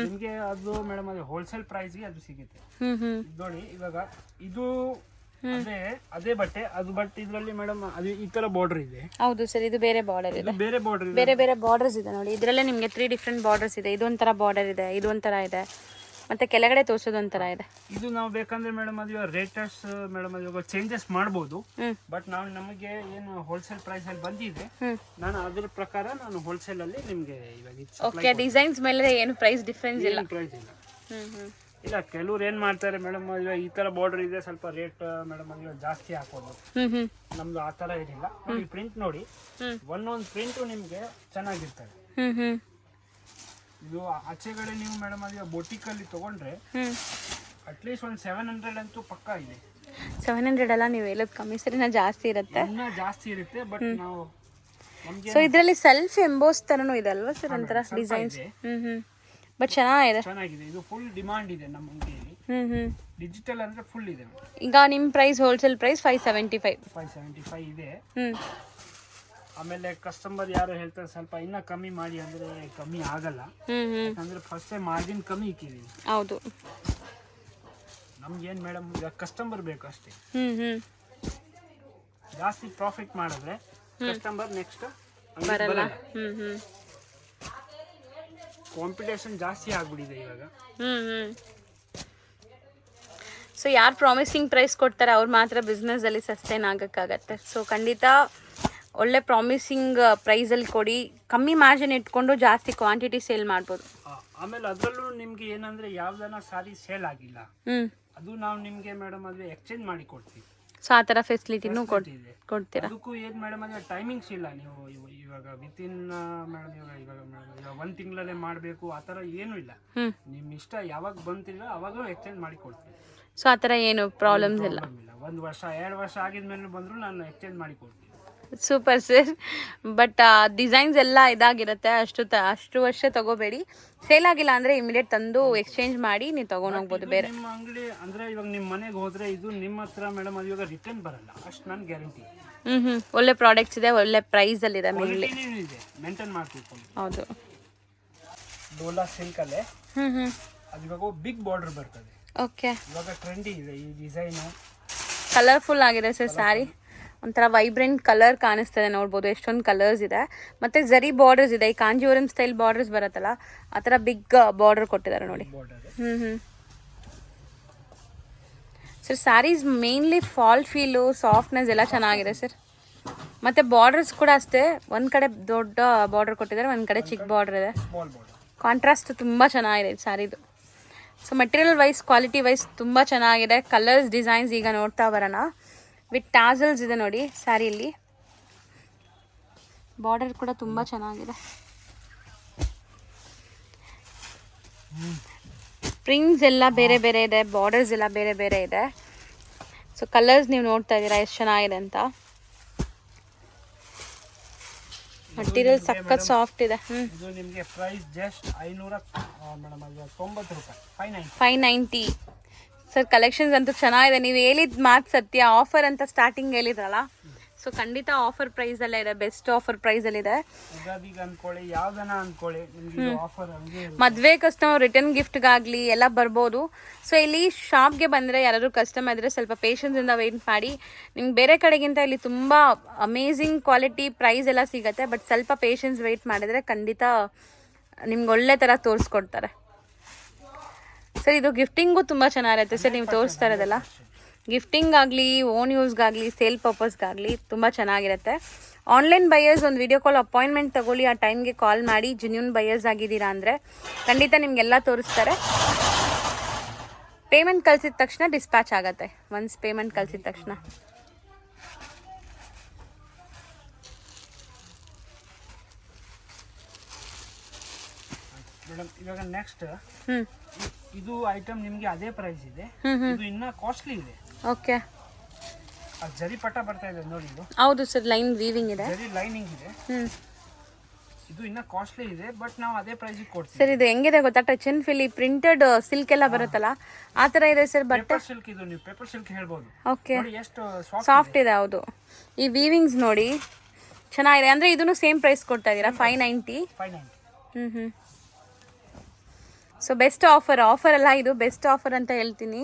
ನಿಮಗೆ. ಅದು ಮೇಡಮ್ ಅದು ಹೋಲ್ಸೇಲ್ ಪ್ರೈಸ್ಗೆ ಅದು ಸಿಗುತ್ತೆ. ನೋಡಿ ಇವಾಗ ಇದು ಅದೇ ಬಟ್ಟೆ, ಅದು ಬಟ್ ಇದರಲ್ಲಿ ಮೇಡಮ್ ಅದು ಈ ತರ ಬಾರ್ಡರ್ ಇದೆ. ಹೌದು ಸರ್, ಇದು ಬೇರೆ ಬಾರ್ಡರ್ ಇದೆ, ಬೇರೆ ಬಾರ್ಡರ್ ಇದೆ, ಬೇರೆ ಬೇರೆ ಬಾರ್ಡರ್ಸ್ ಇದೆ ನೋಡಿ. ಇದರಲ್ಲೇ ನಿಮಗೆ 3 ಡಿಫ್ರೆಂಟ್ ಬಾರ್ಡರ್ಸ್ ಇದೆ. ಇದೊಂಥರ ಬಾರ್ಡರ್ ಇದೆ, ಇದೊಂಥರ ಇದೆ, ಮತ್ತೆ ಕೆಳಗಡೆ ತೋರಿಸೋದೊಂಥರ ಇದೆ. ಇದು ನಾವು ಬೇಕಂದ್ರೆ ಮೇಡಮ್ ಅದು ಇವಾಗ ರೇಟರ್ಸ್ ಮೇಡಮ್ ಅದು ಇವಾಗ ಚೇಂಜಸ್ ಮಾಡ್ಬೋದು. ಬಟ್ ನಾವು ನಮಗೆ ಏನು ಹೋಲ್ಸೇಲ್ ಪ್ರೈಸ್ ಅಲ್ಲಿ ಬಂದಿದೆ, ನಾನು ಅದ್ರ ಪ್ರಕಾರ ನಾನು ಹೋಲ್ಸೇಲ್ ಅಲ್ಲಿ ನಿಮಗೆ ಇವಾಗ ಓಕೆ. ಡಿಸೈನ್ಸ್ ಮೇಲೆ ಏನು ಪ್ರೈಸ್ ಡಿಫರೆನ್ಸ್ ಇಲ್ಲ? ಪ್ರೈಸ್ ಇಲ್ಲ. ಇಲ್ಲ, ಕೆಲವ್ರು ಏನ್ ಮಾಡ್ತಾರೆ ಮೇಡಮ್, ಇವಾಗ ಈ ತರ ಬಾರ್ಡರ್ ಇದೆ, ಸ್ವಲ್ಪ ರೇಟ್ ಮೇಡಮ್ ಅದು ಜಾಸ್ತಿ ಹಾಕೋದು. ನಮ್ದು ಆ ತರ ಏನಿಲ್ಲ. ನೋಡಿ ಪ್ರಿಂಟ್ ನೋಡಿ, ಒಂದೊಂದು ಪ್ರಿಂಟ್ ನಿಮ್ಗೆ ಚೆನ್ನಾಗಿರ್ತದೆ. ಇದು ಆಚೆಗಡೆ ನೀವು ಮೇಡಮ್ ಅದು ಬೊಟಿಕ್ ಅಲ್ಲಿ ತಗೊಂಡ್ರೆ ಅಟ್ಲೀಸ್ಟ್ ಒಂದು 700 ಅಂತೂ ಪಕ್ಕಾ ಇದೆ. 700 ಅಲ್ಲ, ನೀವು ಹೇಳೋದು ಕಮ್ಮಿ ಸರಿ, ಜಾಸ್ತಿ ಇರುತ್ತೆ. ಇನ್ನೂ ಜಾಸ್ತಿ ಇರುತ್ತೆ. ಬಟ್ ನಾವು ಸೊ ಇದರಲ್ಲಿ ಸೆಲ್ಫ್ ಎಂಬೋಸ್ ತರನೂ ಇದೆ ಅಲ್ವಾ ಸರ್, ಒಂಥರ ಡಿಸೈನ್ಸ್? ಬಟ್ ಚೆನ್ನಾಗಿದೆ. ಇದು ಫುಲ್ ಡಿಮಾಂಡ್ ಇದೆ ನಮ್ಮ ಅಂಗಡಿಯಲ್ಲಿ. ಡಿಜಿಟಲ್ ಅಂದ್ರೆ ಫುಲ್ ಇದೆ. ಈಗ ನಿಮ್ಮ ಪ್ರೈಸ್ ಹೋಲ್ಸೇಲ್ ಪ್ರೈಸ್ 575 ಇದೆ. ಆಮೇಲೆ ಕಸ್ಟಮರ್ ಯಾರು ಹೇಳ್ತಾರೆ ಸ್ವಲ್ಪ ಇನ್ನ ಕಮ್ಮಿ ಮಾಡಿ ಅಂದ್ರೆ ಕಮ್ಮಿ ಆಗಲ್ಲ. ಯಾಕಂದ್ರೆ ಫಸ್ಟ್ ಮಾರ್ಜಿನ್ ಕಮ್ಮಿ ಇಕ್ಕಿದೀವಿ. ಹೌದು, ನಮ್ಗೆ ಏನ್ ಮೇಡಮ್ ಈಗ ಕಸ್ಟಮರ್ ಬೇಕು ಅಷ್ಟೇ. ಜಾಸ್ತಿ ಪ್ರಾಫಿಟ್ ಮಾಡಿದ್ರೆ ಕಸ್ಟಮರ್ ನೆಕ್ಸ್ಟ್ ಬರಲ್ಲ. ಕಾಂಪಿಟೇಷನ್ ಜಾಸ್ತಿ ಆಗ್ಬಿಟ್ಟಿದೆ ಇವಾಗ. ಸೊ ಯಾರು ಪ್ರಾಮಿಸಿಂಗ್ ಪ್ರೈಸ್ ಕೊಡ್ತಾರೆ ಅವ್ರು ಮಾತ್ರ ಬಿಸ್ನೆಸ್ ಅಲ್ಲಿ ಸಸ್ಟೈನ್ ಆಗಕ್ಕಾಗತ್ತೆ. ಸೊ ಖಂಡಿತ ಒಳ್ಳೆ ಪ್ರಾಮಿಸಿಂಗ್ ಪ್ರೈಸಲ್ಲಿ ಕೊಡಿ, ಕಮ್ಮಿ ಮಾರ್ಜಿನ್ ಇಟ್ಕೊಂಡು ಜಾಸ್ತಿ ಕ್ವಾಂಟಿಟಿ ಸೇಲ್ ಮಾಡ್ಬೋದು. ಆಮೇಲೆ ಅದರಲ್ಲೂ ನಿಮ್ಗೆ ಏನಂದ್ರೆ ಯಾವ್ದನ ಸಾರಿ ಸೇಲ್ ಆಗಿಲ್ಲ, ಅದು ನಾವು ನಿಮ್ಗೆ ಮೇಡಮ್ ಅದು ಎಕ್ಸ್ಚೇಂಜ್ ಮಾಡಿ ಕೊಡ್ತೀವಿ. ಸೊ ಆ ಥರ ಫೆಸಿಲಿಟಿನೂ ಕೊಡ್ತೀರಾ? ಅದಕ್ಕೂ ಏನು ಮೇಡಮ್ ಅಂದ್ರೆ ಟೈಮಿಂಗ್ಸ್ ಇಲ್ಲ. ನೀವು ಇವಾಗ ವಿತಿನ್ ಮೇಡಮ್ ಇವಾಗ 1 ತಿಂಗಳಲ್ಲೇ ಮಾಡಬೇಕು ಆ ಥರ ಏನೂ ಇಲ್ಲ. ನಿಮ್ಮ ಇಷ್ಟ ಯಾವಾಗ ಬಂತಿಲ್ಲ ಅವಾಗಲೂ ಎಕ್ಸ್ಚೇಂಜ್ ಮಾಡಿ ಕೊಡ್ತೀವಿ. ಸೊ ಆ ಥರ ಏನು ಪ್ರಾಬ್ಲಮ್ಸ್ ಇಲ್ಲ. 1 ವರ್ಷ 2 ವರ್ಷ ಆಗಿದ್ಮೇಲೆ ಬಂದರೂ ನಾನು ಎಕ್ಸ್ಚೇಂಜ್ ಮಾಡಿ ಕೊಡ್ತೀನಿ. Super sir. ಬಟ್ ಡಿಸೈನ್ಸ್ ಎಲ್ಲ ಇದಾಗಿರುತ್ತೆ, ಅಷ್ಟು ವರ್ಷ ತಗೋಬೇಡಿ. ಸೇಲ್ ಆಗಿಲ್ಲ ಅಂದರೆ ಇಮಿಡಿಯೇಟ್ ತಂದು ಎಕ್ಸ್ಚೇಂಜ್ ಮಾಡಿ ನೀವು ತೊಗೊಂಡೋಗ್ಬೋದು ಬೇರೆ. ನಿಮ್ಮ ಅಂಗಡಿ ಅಂದರೆ ಇವಾಗ ನಿಮ್ಮ ಮನೆಗೆ ಹೋದರೆ ಇದು ನಿಮ್ಮ ಹತ್ರ ಮೇಡಮ್ ಅದು ಇವಾಗ ರಿಟರ್ನ್ ಬರಲ್ಲ, ಅಷ್ಟು ನನ್ನ ಗ್ಯಾರಂಟಿ. ಒಳ್ಳೆ ಪ್ರಾಡಕ್ಟ್ಸ್ ಇದೆ, ಒಳ್ಳೆ ಪ್ರೈಸಲ್ಲಿದೆ, ಮೇನ್ಲಿ ಇದೆ, ಮೇಂಟೈನ್ ಮಾಡ್ತೀವಿ. ಹೌದು. ಡೋಲಾ ಸಿಲ್ಕಲ್ಲೇ ಅದು ಇವಾಗ ಬಿಗ್ ಬಾರ್ಡರ್ ಬರ್ತದೆ. ಓಕೆ, ಇವಾಗ ಟ್ರೆಂಡಿ ಇದೆ ಈ ಡಿಸೈನು. ಕಲರ್ಫುಲ್ ಆಗಿದೆ ಸರ್ ಸ್ಯಾರಿ, ಒಂಥರ ವೈಬ್ರೆಂಟ್ ಕಲರ್ ಕಾಣಿಸ್ತದೆ, ನೋಡ್ಬೋದು ಎಷ್ಟೊಂದು ಕಲರ್ಸ್ ಇದೆ. ಮತ್ತು ಜರಿ ಬಾರ್ಡರ್ಸ್ ಇದೆ, ಈ ಕಾಂಜೀವರಂ ಸ್ಟೈಲ್ ಬಾರ್ಡರ್ಸ್ ಬರುತ್ತಲ್ಲ ಆ ಥರ ಬಿಗ್ ಬಾರ್ಡರ್ ಕೊಟ್ಟಿದ್ದಾರೆ ನೋಡಿ. Sir sarees mainly fall feel, softness ಎಲ್ಲ ಚೆನ್ನಾಗಿದೆ ಸರ್. ಮತ್ತು ಬಾರ್ಡರ್ಸ್ ಕೂಡ ಅಷ್ಟೇ, ಒಂದು ಕಡೆ ದೊಡ್ಡ ಬಾರ್ಡರ್ ಕೊಟ್ಟಿದ್ದಾರೆ, ಒಂದು ಕಡೆ ಚಿಕ್ಕ ಬಾರ್ಡರ್ ಇದೆ. ಕಾಂಟ್ರಾಸ್ಟ್ ತುಂಬ ಚೆನ್ನಾಗಿದೆ ಸ್ಯಾರಿದು. So material wise, quality wise ತುಂಬ ಚೆನ್ನಾಗಿದೆ. ಕಲರ್ಸ್, ಡಿಸೈನ್ಸ್ ಈಗ ನೋಡ್ತಾ ಬರೋಣ. ವಿತ್ ಟಾಸಲ್ಸ್ ಇದೆ ನೋಡಿ ಸ್ಯಾರಿಯಲ್ಲಿ. ಬಾರ್ಡರ್ ಕೂಡ ತುಂಬ ಚೆನ್ನಾಗಿದೆ. ಪ್ರಿಂಟ್ಸ್ ಎಲ್ಲ ಬೇರೆ ಬೇರೆ ಇದೆ, ಬಾರ್ಡರ್ಸ್ ಎಲ್ಲ ಬೇರೆ ಬೇರೆ ಇದೆ. ಸೊ ಕಲರ್ಸ್ ನೀವು ನೋಡ್ತಾ ಇದ್ದೀರಾ ಎಷ್ಟು ಚೆನ್ನಾಗಿದೆ ಅಂತ. ಮಟೀರಿಯಲ್ ಸಖತ್ ಸಾಫ್ಟ್ ಇದೆ. ಇದು ನಿಮಗೆ ಪ್ರೈಸ್ ಜಸ್ಟ್ 590 ರೂಪಾಯಿ, 590. ಸರ್ ಕಲೆಕ್ಷನ್ಸ್ ಅಂತೂ ಚೆನ್ನಾಗಿದೆ. ನೀವು ಹೇಳಿದ ಮಾತು ಸತ್ಯ, ಆಫರ್ ಅಂತ ಸ್ಟಾರ್ಟಿಂಗ್ ಹೇಳಿದ್ರಲ್ಲ, ಸೊ ಖಂಡಿತ ಆಫರ್ ಪ್ರೈಸಲ್ಲೇ ಇದೆ, ಬೆಸ್ಟ್ ಆಫರ್ ಪ್ರೈಸಲ್ಲಿದೆ. ಮದುವೆ ಕಸ್ಟಮರ್ ರಿಟರ್ನ್ ಗಿಫ್ಟ್ಗಾಗಲಿ ಎಲ್ಲ ಬರ್ಬೋದು. ಸೊ ಇಲ್ಲಿ ಶಾಪ್ಗೆ ಬಂದರೆ ಯಾರಾದರೂ ಕಸ್ಟಮರ್ ಇದ್ದರೆ ಸ್ವಲ್ಪ ಪೇಷನ್ಸಿಂದ ವೆಯ್ಟ್ ಮಾಡಿ. ನಿಮ್ಗೆ ಬೇರೆ ಕಡೆಗಿಂತ ಇಲ್ಲಿ ತುಂಬ ಅಮೇಝಿಂಗ್ ಕ್ವಾಲಿಟಿ ಪ್ರೈಸ್ ಎಲ್ಲ ಸಿಗುತ್ತೆ. ಬಟ್ ಸ್ವಲ್ಪ ಪೇಷನ್ಸ್ ವೆಯ್ಟ್ ಮಾಡಿದರೆ ಖಂಡಿತ ನಿಮ್ಗೆ ಒಳ್ಳೆ ಥರ ತೋರಿಸ್ಕೊಡ್ತಾರೆ. ಸರ್ ಇದು ಗಿಫ್ಟಿಂಗು ತುಂಬ ಚೆನ್ನಾಗಿರುತ್ತೆ ಸರ್. ನೀವು ತೋರಿಸ್ತಾ ಇರೋದಲ್ಲ ಗಿಫ್ಟಿಂಗ್ ಆಗಲಿ, ಓನ್ ಯೂಸ್ಗಾಗಲಿ, ಸೇಲ್ ಪರ್ಪಸ್ಗಾಗಲಿ ತುಂಬ ಚೆನ್ನಾಗಿರುತ್ತೆ. ಆನ್ಲೈನ್ ಬೈಯರ್ಸ್ ಒಂದು ವಿಡಿಯೋ ಕಾಲ್ ಅಪಾಯಿಂಟ್ಮೆಂಟ್ ತಗೊಳ್ಳಿ, ಆ ಟೈಮ್ಗೆ ಕಾಲ್ ಮಾಡಿ. ಜೆನ್ಯೂನ್ ಬೈಯರ್ಸ್ ಆಗಿದ್ದೀರಾ ಅಂದರೆ ಖಂಡಿತ ನಿಮಗೆಲ್ಲ ತೋರಿಸ್ತಾರೆ. ಪೇಮೆಂಟ್ ಕಳಿಸಿದ ತಕ್ಷಣ ಡಿಸ್ಪ್ಯಾಚ್ ಆಗುತ್ತೆ. ಒನ್ಸ್ ಪೇಮೆಂಟ್ ಕಳಿಸಿದ ತಕ್ಷಣ. ಮೇಡಮ್ ಇವಾಗ ನೆಕ್ಸ್ಟ್ ಹ್ಞೂ ಇದು ಐಟಮ್ ನಿಮಗೆ ಅದೇ ಪ್ರೈಸ್ ಇದೆ. ಹ್ಞೂ ಇದು ಇನ್ನೂ ಕಾಸ್ಟ್ಲಿ ಇದೆ. ಓಕೆ, ಆ ಜರಿ ಪಟ ಬರ್ತಾ ಇದೆ ನೋಡಿ, ಇದು ಹೌದು ಸರ್, ಲೈನ್ ವೀವಿಂಗ್ ಇದೆ. ಜರಿ ಲೈನಿಂಗ್ ಇದೆ. ಹ್ಞೂ ಇದು ಇನ್ನೂ ಕಾಸ್ಟ್ಲಿ ಇದೆ, ಬಟ್ ನಾವು ಅದೇ ಪ್ರೈಸಿಗೆ ಕೊಡ್ತೀವಿ. ಸರ್ ಇದು ಹೆಂಗಿದೆ ಗೊತ್ತಾ, ಟಚ್ ಅಂಡ್ ಫೀಲ್, ಈ ಪ್ರಿಂಟೆಡ್ ಸಿಲ್ಕ್ ಎಲ್ಲ ಬರುತ್ತಲ್ಲ ಆ ಥರ ಇದೆ ಸರ್ ಬಟ್ಟೆ. ಪೇಪರ್ ಸಿಲ್ಕ್ ಇದು, ನೀವು ಪೇಪರ್ ಸಿಲ್ಕ್ ಹೇಳ್ಬೋದು. ಓಕೆ, ನೋಡಿ ಎಷ್ಟು ಸಾಫ್ಟ್ ಇದೆ. ಹೌದು, ಈ ವೀವಿಂಗ್ಸ್ ನೋಡಿ ಚೆನ್ನಾಗಿದೆ. ಅಂದರೆ ಇದನ್ನು ಸೇಮ್ ಪ್ರೈಸ್ ಕೊಡ್ತಾ ಇದ್ದೀರಾ, 590. 590. ಹ್ಞೂ ಸೊ ಬೆಸ್ಟ್ ಆಫರ್ ಅಲ್ಲ, ಇದು ಬೆಸ್ಟ್ ಆಫರ್ ಅಂತ ಹೇಳ್ತೀನಿ.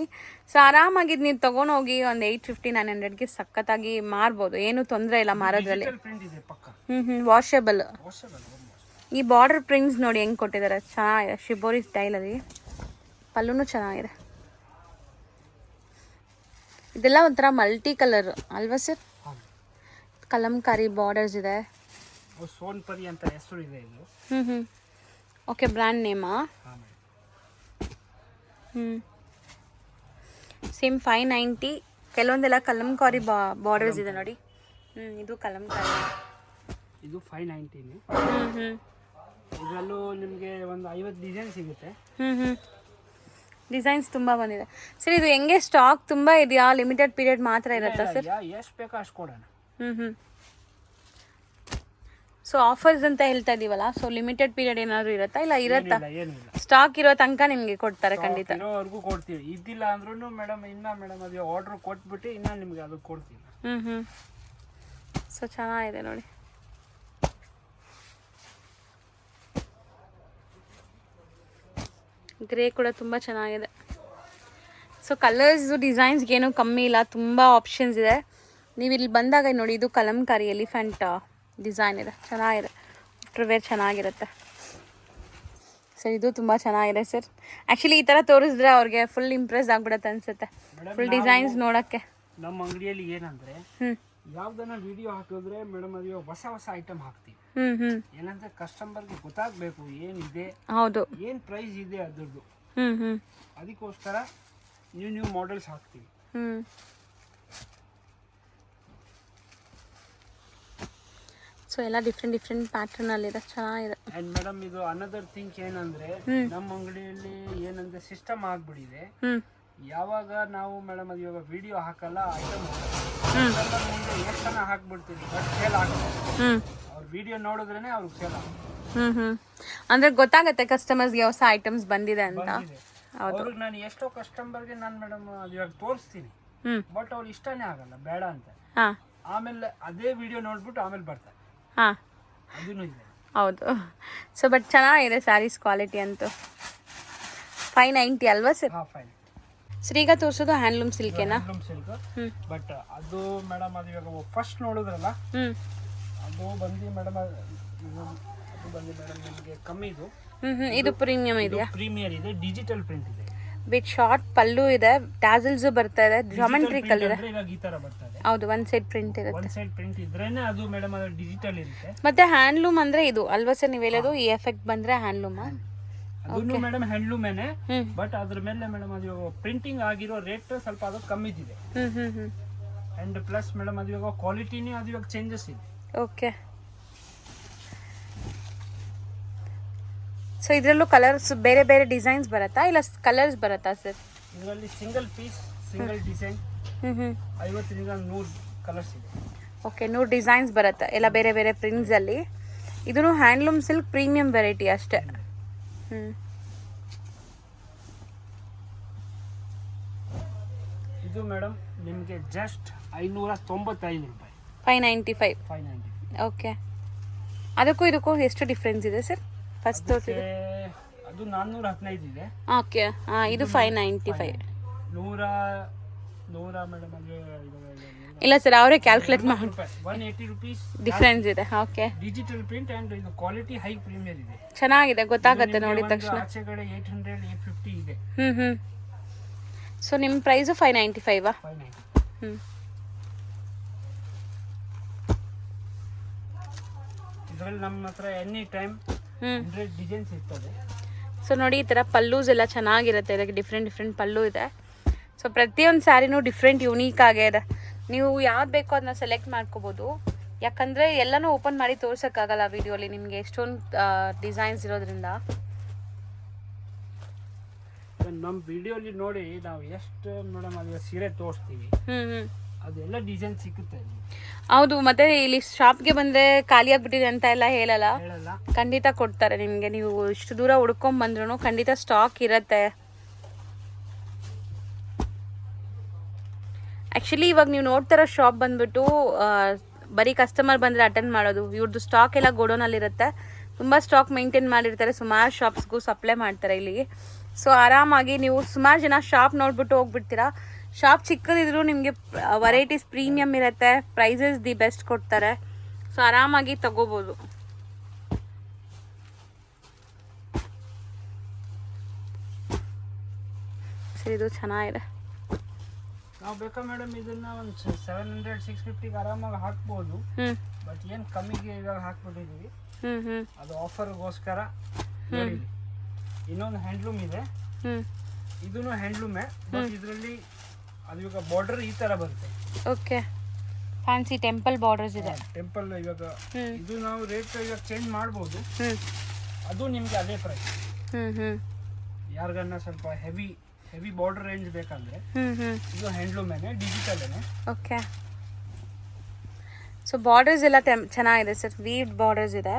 ಸೊ ಆರಾಮಾಗಿ ನೀವು ತೊಗೊಂಡೋಗಿ ಒಂದು 850 900ಗೆ ಸಖತ್ತಾಗಿ ಮಾರ್ಬೋದು, ಏನೂ ತೊಂದರೆ ಇಲ್ಲ ಮಾರೋದ್ರಲ್ಲಿ. ಪ್ರಿಂಟ್ ಇದೆ ಪಕ್ಕ. ವಾಷೇಬಲ್. ಈ ಬಾರ್ಡರ್ ಪ್ರಿಂಟ್ಸ್ ನೋಡಿ ಹೆಂಗೆ ಕೊಟ್ಟಿದ್ದಾರೆ, ಚೆನ್ನಾಗಿದೆ. ಶಿಬೋರಿ ಸ್ಟೈಲಲ್ಲಿ ಪಲ್ಲುನು ಚೆನ್ನಾಗಿದೆ. ಇದೆಲ್ಲ ಒಂಥರ ಮಲ್ಟಿ ಕಲರ್ ಅಲ್ವಾ ಸರ್? ಕಲಂಕಾರಿ ಬಾರ್ಡರ್ಸ್ ಇದೆ. ಸೋನ್ಪರಿ ಅಂತ ಹೆಸರು ಇದೆ ಇದು. ಓಕೆ, ಬ್ರ್ಯಾಂಡ್ ನೇಮಾ? ಸೇಮ್ 590. ಕೆಲವೊಂದೆಲ್ಲ ಕಲಂಕಾರಿ ಬಾರ್ಡರ್ಸ್ ಇದೆ ನೋಡಿ. ಇದು ಕಲಂಕಾರಿ. ಇದು 590. ಇದರಲ್ಲೂ ನಿಮಗೆ ಒಂದು 50 ಡಿಸೈನ್ ಸಿಗುತ್ತೆ. ಡಿಸೈನ್ಸ್ ತುಂಬ ಬಂದಿದೆ ಸರ್. ಇದು ಹೆಂಗೆ, ಸ್ಟಾಕ್ ತುಂಬ ಇದೆಯಾ, ಲಿಮಿಟೆಡ್ ಪೀರಿಯಡ್ ಮಾತ್ರ ಇರುತ್ತಾ ಸರ್? ಎಷ್ಟು ಬೇಕೋ ಅಷ್ಟು ಕೊಡೋಣ. ಸೊ ಆಫರ್ಸ್ ಅಂತ ಹೇಳ್ತಾ ಇದೀವಲ್ಲ, ಸೊ ಲಿಮಿಟೆಡ್ ಪೀರಿಯಡ್ ಏನಾದ್ರು ಇರುತ್ತಾ? ಇಲ್ಲ ಇರುತ್ತಾ? ಏನಿಲ್ಲ, ಸ್ಟಾಕ್ ಇರೋ ತನಕ ನಿಮಗೆ ಕೊಡ್ತಾರೆ ಖಂಡಿತ. ಇರೋವರೆಗೂ ಕೊಡ್ತೀವಿ. ಇದ್ದಿಲ್ಲ ಅಂದ್ರೂ ಮೇಡಮ್ ಮೇಡಮ್ ಅದು ಆರ್ಡರ್ ಕೊಟ್ಬಿಟ್ಟು ಇನ್ನ ನಿಮಗೆ ಅದು ಕೊಡ್ತೀವಿ. ಸೊ ಚೆನ್ನಾಗಿದೆ ನೋಡಿ. ಗ್ರೇ ಕೂಡ ತುಂಬ ಚೆನ್ನಾಗಿದೆ. ಸೊ ಕಲರ್ಸ್ ಡಿಸೈನ್ಸ್ಗೆ ಏನೂ ಕಮ್ಮಿ ಇಲ್ಲ, ತುಂಬ ಆಪ್ಷನ್ಸ್ ಇದೆ. ನೀವು ಇಲ್ಲಿ ಬಂದಾಗ ನೋಡಿ, ಇದು ಕಲಂಕಾರಿ ಎಲಿಫೆಂಟ್ ಡಿಸೈನ್ ಇದೆ, ಚೆನ್ನಾಗಿದೆ. ವೇರ್ ಚೆನ್ನಾಗಿರುತ್ತೆ ಸರ್. ಇದು ತುಂಬ ಚೆನ್ನಾಗಿದೆ ಸರ್. ಆ್ಯಕ್ಚುಲಿ ಈ ಥರ ತೋರಿಸಿದ್ರೆ ಅವ್ರಿಗೆ ಫುಲ್ ಇಂಪ್ರೆಸ್ ಆಗ್ಬಿಡುತ್ತೆ ಅನ್ಸುತ್ತೆ, ಫುಲ್ ಡಿಸೈನ್ಸ್ ನೋಡೋಕ್ಕೆ. ನಮ್ಮ ಅಂಗಡಿಯಲ್ಲಿ ಏನಂದ್ರೆ ಯಾವ್ದನ್ನ ವಿಡಿಯೋ ಹಾಕಿದ್ರೆ ಮೇಡಮ್ ಅದು ಹೊಸ ಹೊಸ ಐಟಮ್ ಹಾಕ್ತೀವಿ. ಏನಂದ್ರೆ ಕಸ್ಟಮರ್ಗೆ ಗೊತ್ತಾಗಬೇಕು ಏನಿದೆ, ಹೌದು, ಏನು ಪ್ರೈಸ್ ಇದೆ ಅದ್ರದ್ದು. ಅದಕ್ಕೋಸ್ಕರ ನ್ಯೂ ಮಾಡೆಲ್ಸ್ ಹಾಕ್ತೀವಿ. ಸೊ ಎಲ್ಲ ಡಿಫ್ರೆಂಟ್ ಪ್ಯಾಟರ್ನ್ ಅಲ್ಲಿ ಇದೆ, ಚೆನ್ನಾಗಿದೆ. ಅಂಡ್ ಮೇಡಮ್ ಇದು ಅನದರ್ ಥಿಂಗ್ ಏನಂದ್ರೆ ನಮ್ಮ ಅಂಗಡಿಯಲ್ಲಿ ಏನಂದ್ರೆ ಸಿಸ್ಟಮ್ ಆಗ್ಬಿಟ್ಟಿದೆ. ಯಾವಾಗ ನಾವು ಮೇಡಮ್ ಅದು ಇವಾಗ ವಿಡಿಯೋ ಹಾಕಲ್ಲ, ಐಟಮ್ ಮುಂದೆ ಎಷ್ಟು ಜನ ಹಾಕ್ಬಿಡ್ತೀವಿ, ಬಟ್ ಸೇಲ್ ಆಗಲ್ಲ. ಅವ್ರ ವಿಡಿಯೋ ನೋಡಿದ್ರೇನೆ ಅವ್ರಿಗೆ ಸೇಲ್ ಆಗುತ್ತೆ. ಅಂದ್ರೆ ಗೊತ್ತಾಗತ್ತೆ ಕಸ್ಟಮರ್ಸ್ಗೆ ಹೊಸ ಐಟಮ್ಸ್ ಬಂದಿದೆ ಅಂತ. ಅವ್ರಿಗೆ ನಾನು ಎಷ್ಟೋ ಕಸ್ಟಮರ್ಗೆ ನಾನು ಮೇಡಮ್ ಅದು ಇವಾಗ ತೋರಿಸ್ತೀನಿ, ಬಟ್ ಅವ್ರು ಇಷ್ಟನೇ ಆಗಲ್ಲ, ಬೇಡ ಅಂತ. ಆಮೇಲೆ ಅದೇ ವಿಡಿಯೋ ನೋಡ್ಬಿಟ್ಟು ಆಮೇಲೆ ಬರ್ತಾರೆ. ಅದೂ ಇದೆ. ಹೌದು. ಸೊ ಬಟ್ ಚೆನ್ನಾಗಿದೆ ಸ್ಯಾರೀಸ್ ಕ್ವಾಲಿಟಿ ಅಂತೂ. 590 ಅಲ್ವಾ ಸರ್? ಸರ್ ಈಗ ತೋರಿಸೋದು ಹ್ಯಾಂಡ್ಲೂಮ್ ಸಿಲ್ಕೇನಾ? Handloom silk. ಬಟ್ ಅದು ಮೇಡಮ್ ಅದು ಇವಾಗ ಫಸ್ಟ್ ನೋಡಿದ್ರಲ್ಲ, ಅದು ಬಂದು ಮೇಡಮ್ ನಿಮಗೆ ಕಮ್ಮಿ. ಇದು ಪ್ರೀಮಿಯಂ ಇದೆಯಾ? ಪ್ರೀಮಿಯರ್ ಇದೆ, ಡಿಜಿಟಲ್ ಪ್ರಿಂಟ್ ಇದೆ. ವಿತ್ ಶಾರ್ಟ್ ಪಲ್ಲು ಇದೆ, ಟ್ಯಾಸಲ್ಸ್ ಬರ್ತಾ ಇದೆ, ಜಾಮೆಟ್ರಿಕಲ್ ಇದೆ. ಇವಾಗ ಈ ತರ ಬರ್ತಾ ಇದೆ. ಹೌದು, ಒನ್ ಸೈಡ್ ಪ್ರಿಂಟ್ ಇರುತ್ತೆ. ಒನ್ ಸೈಡ್ ಪ್ರಿಂಟ್ ಇದ್ರೇನೆ ಅದು ಮೇಡಮ್ ಅದು ಡಿಜಿಟಲ್ ಇರುತ್ತೆ. ಮತ್ತೆ ಹ್ಯಾಂಡ್ಲೂಮ್ ಅಂದ್ರೆ ಇದು ಅಲ್ವಾ ಸರ್? ನೀವು ಹೇಳೋದು ಈ ಎಫೆಕ್ಟ್ ಬಂದ್ರೆ ಹ್ಯಾಂಡ್ಲೂಮ್. ಅದನ್ನು ಮೇಡಮ್ ಹ್ಯಾಂಡ್ಲೂಮೇನೆ, ಬಟ್ ಅದ್ರ ಮೇಲೆ ಮೇಡಮ್ ಅದು ಪ್ರಿಂಟಿಂಗ್ ಆಗಿರೋ ರೇಟ್ ಸ್ವಲ್ಪ ಅದು ಕಮ್ಮಿ ಇದೆ. ಅಂಡ್ ಪ್ಲಸ್ ಮೇಡಮ್ ಅದು ಇವಾಗ ಕ್ವಾಲಿಟಿನೇ ಅದು ಇವಾಗ ಚೇಂಜಸ್ ಇದೆ. ಓಕೆ. ಸೊ ಇದರಲ್ಲೂ ಕಲರ್ಸ್ ಬೇರೆ ಬೇರೆ ಡಿಸೈನ್ಸ್ ಬರುತ್ತಾ, ಇಲ್ಲ ಕಲರ್ಸ್ ಬರುತ್ತಾ ಸರ್? ಇದರಲ್ಲಿ ಸಿಂಗಲ್ ಪೀಸ್ ಸಿಂಗಲ್ ಡಿಸೈನ್ 50ರಿಂದ 100 ಕಲರ್ಸ್ ಇದೆ. ಓಕೆ, 100 ಡಿಸೈನ್ಸ್ ಬರುತ್ತೆ, ಎಲ್ಲ ಬೇರೆ ಬೇರೆ ಪ್ರಿಂಟ್ಸ್ ಅಲ್ಲಿ. ಇದನ್ನು ಹ್ಯಾಂಡ್ಲೂಮ್ ಸಿಲ್ಕ್ ಪ್ರೀಮಿಯಂ ವೆರೈಟಿ ಅಷ್ಟೇ. ಇದು ಮೇಡಮ್ ನಿಮಗೆ ಜಸ್ಟ್ 595 ರೂಪಾಯಿ. 595. ಓಕೆ. ಅದಕ್ಕೂ ಇದಕ್ಕೂ ಎಷ್ಟು ಡಿಫ್ರೆನ್ಸ್ ಇದೆ ಸರ್? ಫಸ್ಟ್ ತೋರಿಸಿದೆ ಅದು 415 ಇದೆ. ಓಕೆ, ಇದು 595. 100 ಮೇಡಮ್ ಅದು ಇಲ್ಲ ಸರ್, ಅವರೇ ಕ್ಯಾಲ್ಕುಲೇಟ್ ಮಾಡಿ. 180 ರೂಪೀಸ್ ಡಿಫ್ರೆನ್ಸ್ ಇದೆ. ಓಕೆ. ಡಿಜಿಟಲ್ ಪ್ರಿಂಟ್ ಅಂಡ್ ಇದು ಕ್ವಾಲಿಟಿ ಹೈ ಪ್ರೀಮಿಯರ್ ಇದೆ, ಚೆನ್ನಾಗಿದೆ, ಗೊತ್ತಾಗುತ್ತೆ ನೋಡಿದ ತಕ್ಷಣ. ಆಚೆ ಕಡೆ 800 850 ಇದೆ. ಸೊ ನಿಮ್ಮ ಪ್ರೈಸು 595. 590. ಇದರಲ್ಲಿ ನಮ್ಮ ಹತ್ರ ಎನಿ ಟೈಮ್ 100 ಡಿಸೈನ್ಸ್ ಇರ್ತದೆ. ಸೊ ನೋಡಿ, ಈ ಥರ ಪಲ್ಲೂಸ್ ಎಲ್ಲ ಚೆನ್ನಾಗಿರುತ್ತೆ. ಇದಕ್ಕೆ ಡಿಫ್ರೆಂಟ್ ಪಲ್ಲು ಇದೆ. ಸೊ ಪ್ರತಿಯೊಂದು ಸ್ಯಾರಿನೂ ಡಿಫ್ರೆಂಟ್ ಯುನೀಕ್ ಆಗೇ ಇದೆ. ನೀವು ಯಾವ್ದು ಬೇಕೋ ಅದನ್ನ ಸೆಲೆಕ್ಟ್ ಮಾಡ್ಕೋಬೋದು. ಯಾಕಂದರೆ ಎಲ್ಲನೂ ಓಪನ್ ಮಾಡಿ ತೋರ್ಸೋಕ್ಕಾಗಲ್ಲ ವಿಡಿಯೋಲಿ, ನಿಮಗೆ ಎಷ್ಟೊಂದು ಡಿಸೈನ್ಸ್ ಇರೋದ್ರಿಂದ. ನಮ್ಮ ವಿಡಿಯೋಲಿ ನೋಡಿ ನಾವು ಎಷ್ಟು ಮೇಡಮ್ ಅದು ಸೀರೆ ತೋರಿಸ್ತೀವಿ ಹ್ಞೂ ಅದೆಲ್ಲ ಡಿಸೈನ್ ಸಿಗುತ್ತೆ ಇಲ್ಲಿ. ಹೌದು. ಮತ್ತೆ ಇಲ್ಲಿ ಶಾಪ್ಗೆ ಬಂದರೆ ಖಾಲಿ ಆಗ್ಬಿಟ್ಟಿದೆ ಅಂತ ಎಲ್ಲ ಹೇಳಲ್ಲ, ಹೇಳಲ್ಲ. ಖಂಡಿತ ಕೊಡ್ತಾರೆ ನಿಮಗೆ. ನೀವು ಇಷ್ಟು ದೂರ ಹುಡ್ಕೊಂಡ್ ಬಂದ್ರೂ ಖಂಡಿತ ಸ್ಟಾಕ್ ಇರುತ್ತೆ. ಆ್ಯಕ್ಚುಲಿ ಇವಾಗ ನೀವು ನೋಡ್ತಾರೋ ಶಾಪ್ ಬಂದ್ಬಿಟ್ಟು ಬರೀ ಕಸ್ಟಮರ್ ಬಂದರೆ ಅಟೆಂಡ್ ಮಾಡೋದು. ಇವ್ರದ್ದು ಸ್ಟಾಕ್ ಎಲ್ಲ ಗೋಡೌನಲ್ಲಿರುತ್ತೆ, ತುಂಬ ಸ್ಟಾಕ್ ಮೇಂಟೈನ್ ಮಾಡಿರ್ತಾರೆ, ಸುಮಾರು ಶಾಪ್ಸ್ಗೂ ಸಪ್ಲೈ ಮಾಡ್ತಾರೆ ಇಲ್ಲಿಗೆ. ಸೊ ಆರಾಮಾಗಿ ನೀವು ಸುಮಾರು ಜನ ಶಾಪ್ ನೋಡ್ಬಿಟ್ಟು ಹೋಗ್ಬಿಡ್ತೀರಾ. ಶಾಪ್ ಚಿಕ್ಕದಿದ್ರು ನಿಮಗೆ ವೆರೈಟೀಸ್ ಪ್ರೀಮಿಯಮ್ ಇರುತ್ತೆ, ಪ್ರೈಸಸ್ ದಿ ಬೆಸ್ಟ್ ಕೊಡ್ತಾರೆ. ಸೊ ಆರಾಮಾಗಿ ತಗೋಬೋದು. ಸರಿ, ಇದು ಚೆನ್ನಾಗಿದೆ. ನಾವು ಬೇಕಾ ಮೇಡಮ್ ಇದನ್ನ ಒಂದು 700-650 ಆರಾಮಾಗಿ ಹಾಕ್ಬೋದು. ಬಟ್ ಏನು ಕಮ್ಮಿಗೆ ಇವಾಗ ಹಾಕ್ಬಿಟ್ಟಿದೀವಿ, ಅದು ಆಫರ್ಗೋಸ್ಕರ. ನೋಡಿ ಇನ್ನೊಂದು ಹ್ಯಾಂಡ್ಲೂಮ್ ಇದೆ, ಇದೂ ಹ್ಯಾಂಡ್ಲೂಮೇ, ಬಟ್ ಇದರಲ್ಲಿ ಅದು ಇವಾಗ ಬಾರ್ಡರ್ ಈ ತರ ಬರುತ್ತೆ. ಓಕೆ, ಫ್ಯಾನ್ಸಿ ಟೆಂಪಲ್ ಬಾರ್ಡರ್ಸ್ ಇದೆ. ಟೆಂಪಲ್ ಇವಾಗ ಇದು ನಾವು ರೇಟ್ ಇವಾಗ ಚೇಂಜ್ ಮಾಡ್ಬೋದು. ಅದು ನಿಮ್ಗೆ ಅದೇ ಪ್ರೈಸ್. ಯಾರಿಗನ್ನ ಸ್ವಲ್ಪ ಹೆವಿ ಬಾರ್ಡರ್ ರೇಂಜ್ ಬೇಕಂದ್ರೆ ಇದು handloom digital. Okay, so borders ಎಲ್ಲ ಚೆನ್ನಾಗಿದೆ ಸರ್, ವೀವ್ಡ್ ಬಾರ್ಡರ್ಸ್ ಇದೆ.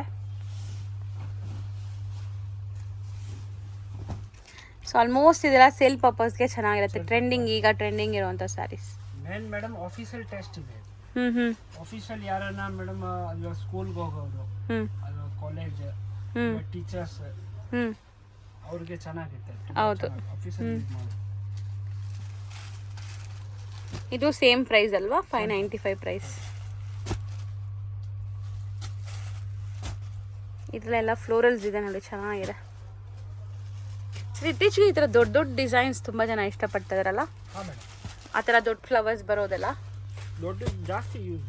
ಸೊ ಆಲ್ಮೋಸ್ಟ್ ಇದೆಲ್ಲ ಸೇಲ್ ಪರ್ಪಸ್ಗೆ ಚೆನ್ನಾಗಿರುತ್ತೆ. ಈಗ ಟ್ರೆಂಡಿಂಗ್ ಇರುವಂಥ ಸ್ಯಾರೀಸ್. ಮೇನ್ ಮೇಡಮ್ ಆಫೀಸಲ್ ಟೆಸ್ಟ್ ಇದೆ. ಆಫೀಸಲ್ಲಿ ಯಾರನ್ನ ಮೇಡಮ್ ಅದು ಸ್ಕೂಲ್ಗೆ ಹೋಗೋರು, ಅದು ಕಾಲೇಜ್ ಟೀಚರ್ಸ್, ಅವ್ರಿಗೆ ಚೆನ್ನಾಗಿರುತ್ತೆ. ಹೌದು. ಆಫೀಸಲ್ಲಿ ಇದು ಸೇಮ್ ಪ್ರೈಸ್ ಅಲ್ವಾ? 595 ಪ್ರೈಸ್. ಇದರಲ್ಲೆಲ್ಲ ಫ್ಲೋರಲ್ಸ್ ಇದೆ ನೋಡಿ, ಚೆನ್ನಾಗಿದೆ. ಇತ್ತೀಚೆಗೆ ಈ ಥರ ದೊಡ್ಡ ದೊಡ್ಡ ಡಿಸೈನ್ಸ್ ತುಂಬ ಜನ ಇಷ್ಟಪಡ್ತಾ ಇದಾರಲ್ಲ, ಆ ಥರ ದೊಡ್ಡ ಫ್ಲವರ್ಸ್ ಬರೋದೆಲ್ಲ ದೊಡ್ಡ ಜಾಸ್ತಿ ಯೂಸ್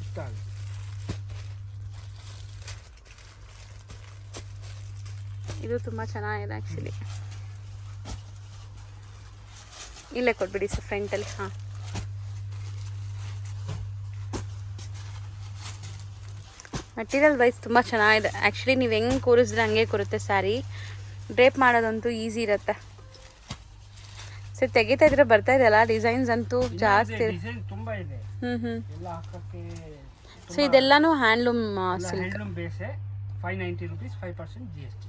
ಇಷ್ಟ ಆಗುತ್ತೆ. ಇದು ತುಂಬ ಚೆನ್ನಾಗಿದೆ ಆ್ಯಕ್ಚುಲಿ. ಇಲ್ಲೇ ಕೊಟ್ಬಿಡಿ ಸರ್ ಫ್ರಂಟಲ್ಲಿ. ಹಾಂ, ಮೆಟೀರಿಯಲ್ ವೈಸ್ ತುಂಬ ಚೆನ್ನಾಗಿದೆ ಆ್ಯಕ್ಚುಲಿ. ನೀವು ಹೆಂಗೆ ಕೂರಿಸಿದ್ರೆ ಹಂಗೆ ಕೂರುತ್ತೆ ಸ್ಯಾರಿ. ಡ್ರೇಪ್ ಮಾಡೋದಂತೂ ಈಸಿ ಇರುತ್ತೆ. ಸರ್ ತೆಗಿತಾ ಇದ್ರೆ ಬರ್ತಾ ಇದೆಯಲ್ಲ ಡಿಸೈನ್ಸ್ ಅಂತೂ ಜಾಸ್ತಿ. ಡಿಸೈನ್ ತುಂಬಾ ಇದೆ. ಎಲ್ಲ ಹಾಕಕ್ಕೆ. ಸೊ ಇದೆಲ್ಲಾನು handloom silk. Handloom base 590 rupees, 5% GST.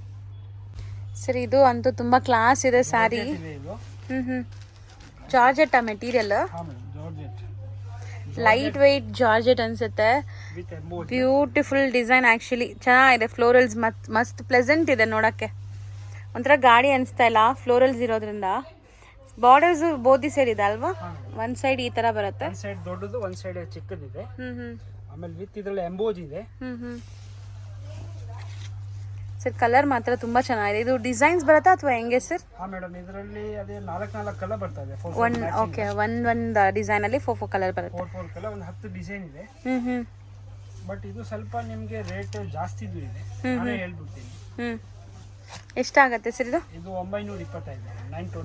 Sir ಇದು ಅಂತೂ ತುಂಬ ಕ್ಲಾಸ್ ಇದೆ ಸ್ಯಾರಿ. ಜಾರ್ಜೆಟ್ ಆ ಮೆಟೀರಿಯಲ್, ಲೈಟ್ ವೆಯ್ಟ್ ಜಾರ್ಜೆಟ್ ಅನ್ಸುತ್ತೆ. ಬ್ಯೂಟಿಫುಲ್ ಡಿಸೈನ್ ಆ್ಯಕ್ಚುಲಿ, ಚೆನ್ನಾಗಿದೆ. ಫ್ಲೋರಲ್ಸ್ ಮಸ್ತ್ ಪ್ಲೆಸೆಂಟ್ ಇದೆ ನೋಡೋಕ್ಕೆ, ಒಂಥರ ಗಾಡಿ ಅನಿಸ್ತಾ ಇಲ್ಲ ಫ್ಲೋರಲ್ಸ್ ಇರೋದ್ರಿಂದ. ಬಾರ್ಡರ್ಸ್ ಬೋದಿ ಸೈಡ್ ಇದೆ ಅಲ್ವಾ? ಒಂದ್ ಸೈಡ್ ಈ ತರ ಬರುತ್ತೆ, ಒಂದ್ ಸೈಡ್ ದೊಡ್ಡದು, ಒಂದ್ ಸೈಡ್ ಚಿಕ್ಕದಿದೆ. ಆಮೇಲೆ ವಿತ್ ಇದ್ರಲ್ಲಿ ಎಂಬೋಜ್ ಇದೆ. ಸರ್ ಕಲರ್ ಮಾತ್ರ ತುಂಬಾ ಚೆನ್ನಾಗಿದೆ. ಇದು ಡಿಸೈನ್ಸ್ ಬರುತ್ತಾ ಅಥವಾ ಹೆಂಗೆ ಸರ್? ಹಾ ಮೇಡಮ್, ಇದರಲ್ಲಿ ಅದೇ 4 ಕಲರ್ ಬರ್ತದೆ. ಓಕೆ, ಒಂದ್ ಡಿಸೈನ್ ಅಲ್ಲಿ 4 ಕಲರ್ ಬರುತ್ತೆ. 4 ಕಲರ್, ಒಂದು 10 ಡಿಸೈನ್ ಇದೆ. ಬಟ್ ಇದು ಸ್ವಲ್ಪ ನಿಮ್ಗೆ ರೇಟ್ ಜಾಸ್ತಿ ಇದೆ, ನಾನೇ ಹೇಳ್ಬಿಡ್ತೀನಿ. ಎಷ್ಟಾಗತ್ತೆ ಸರ್ ಇದು? ಇದು 925,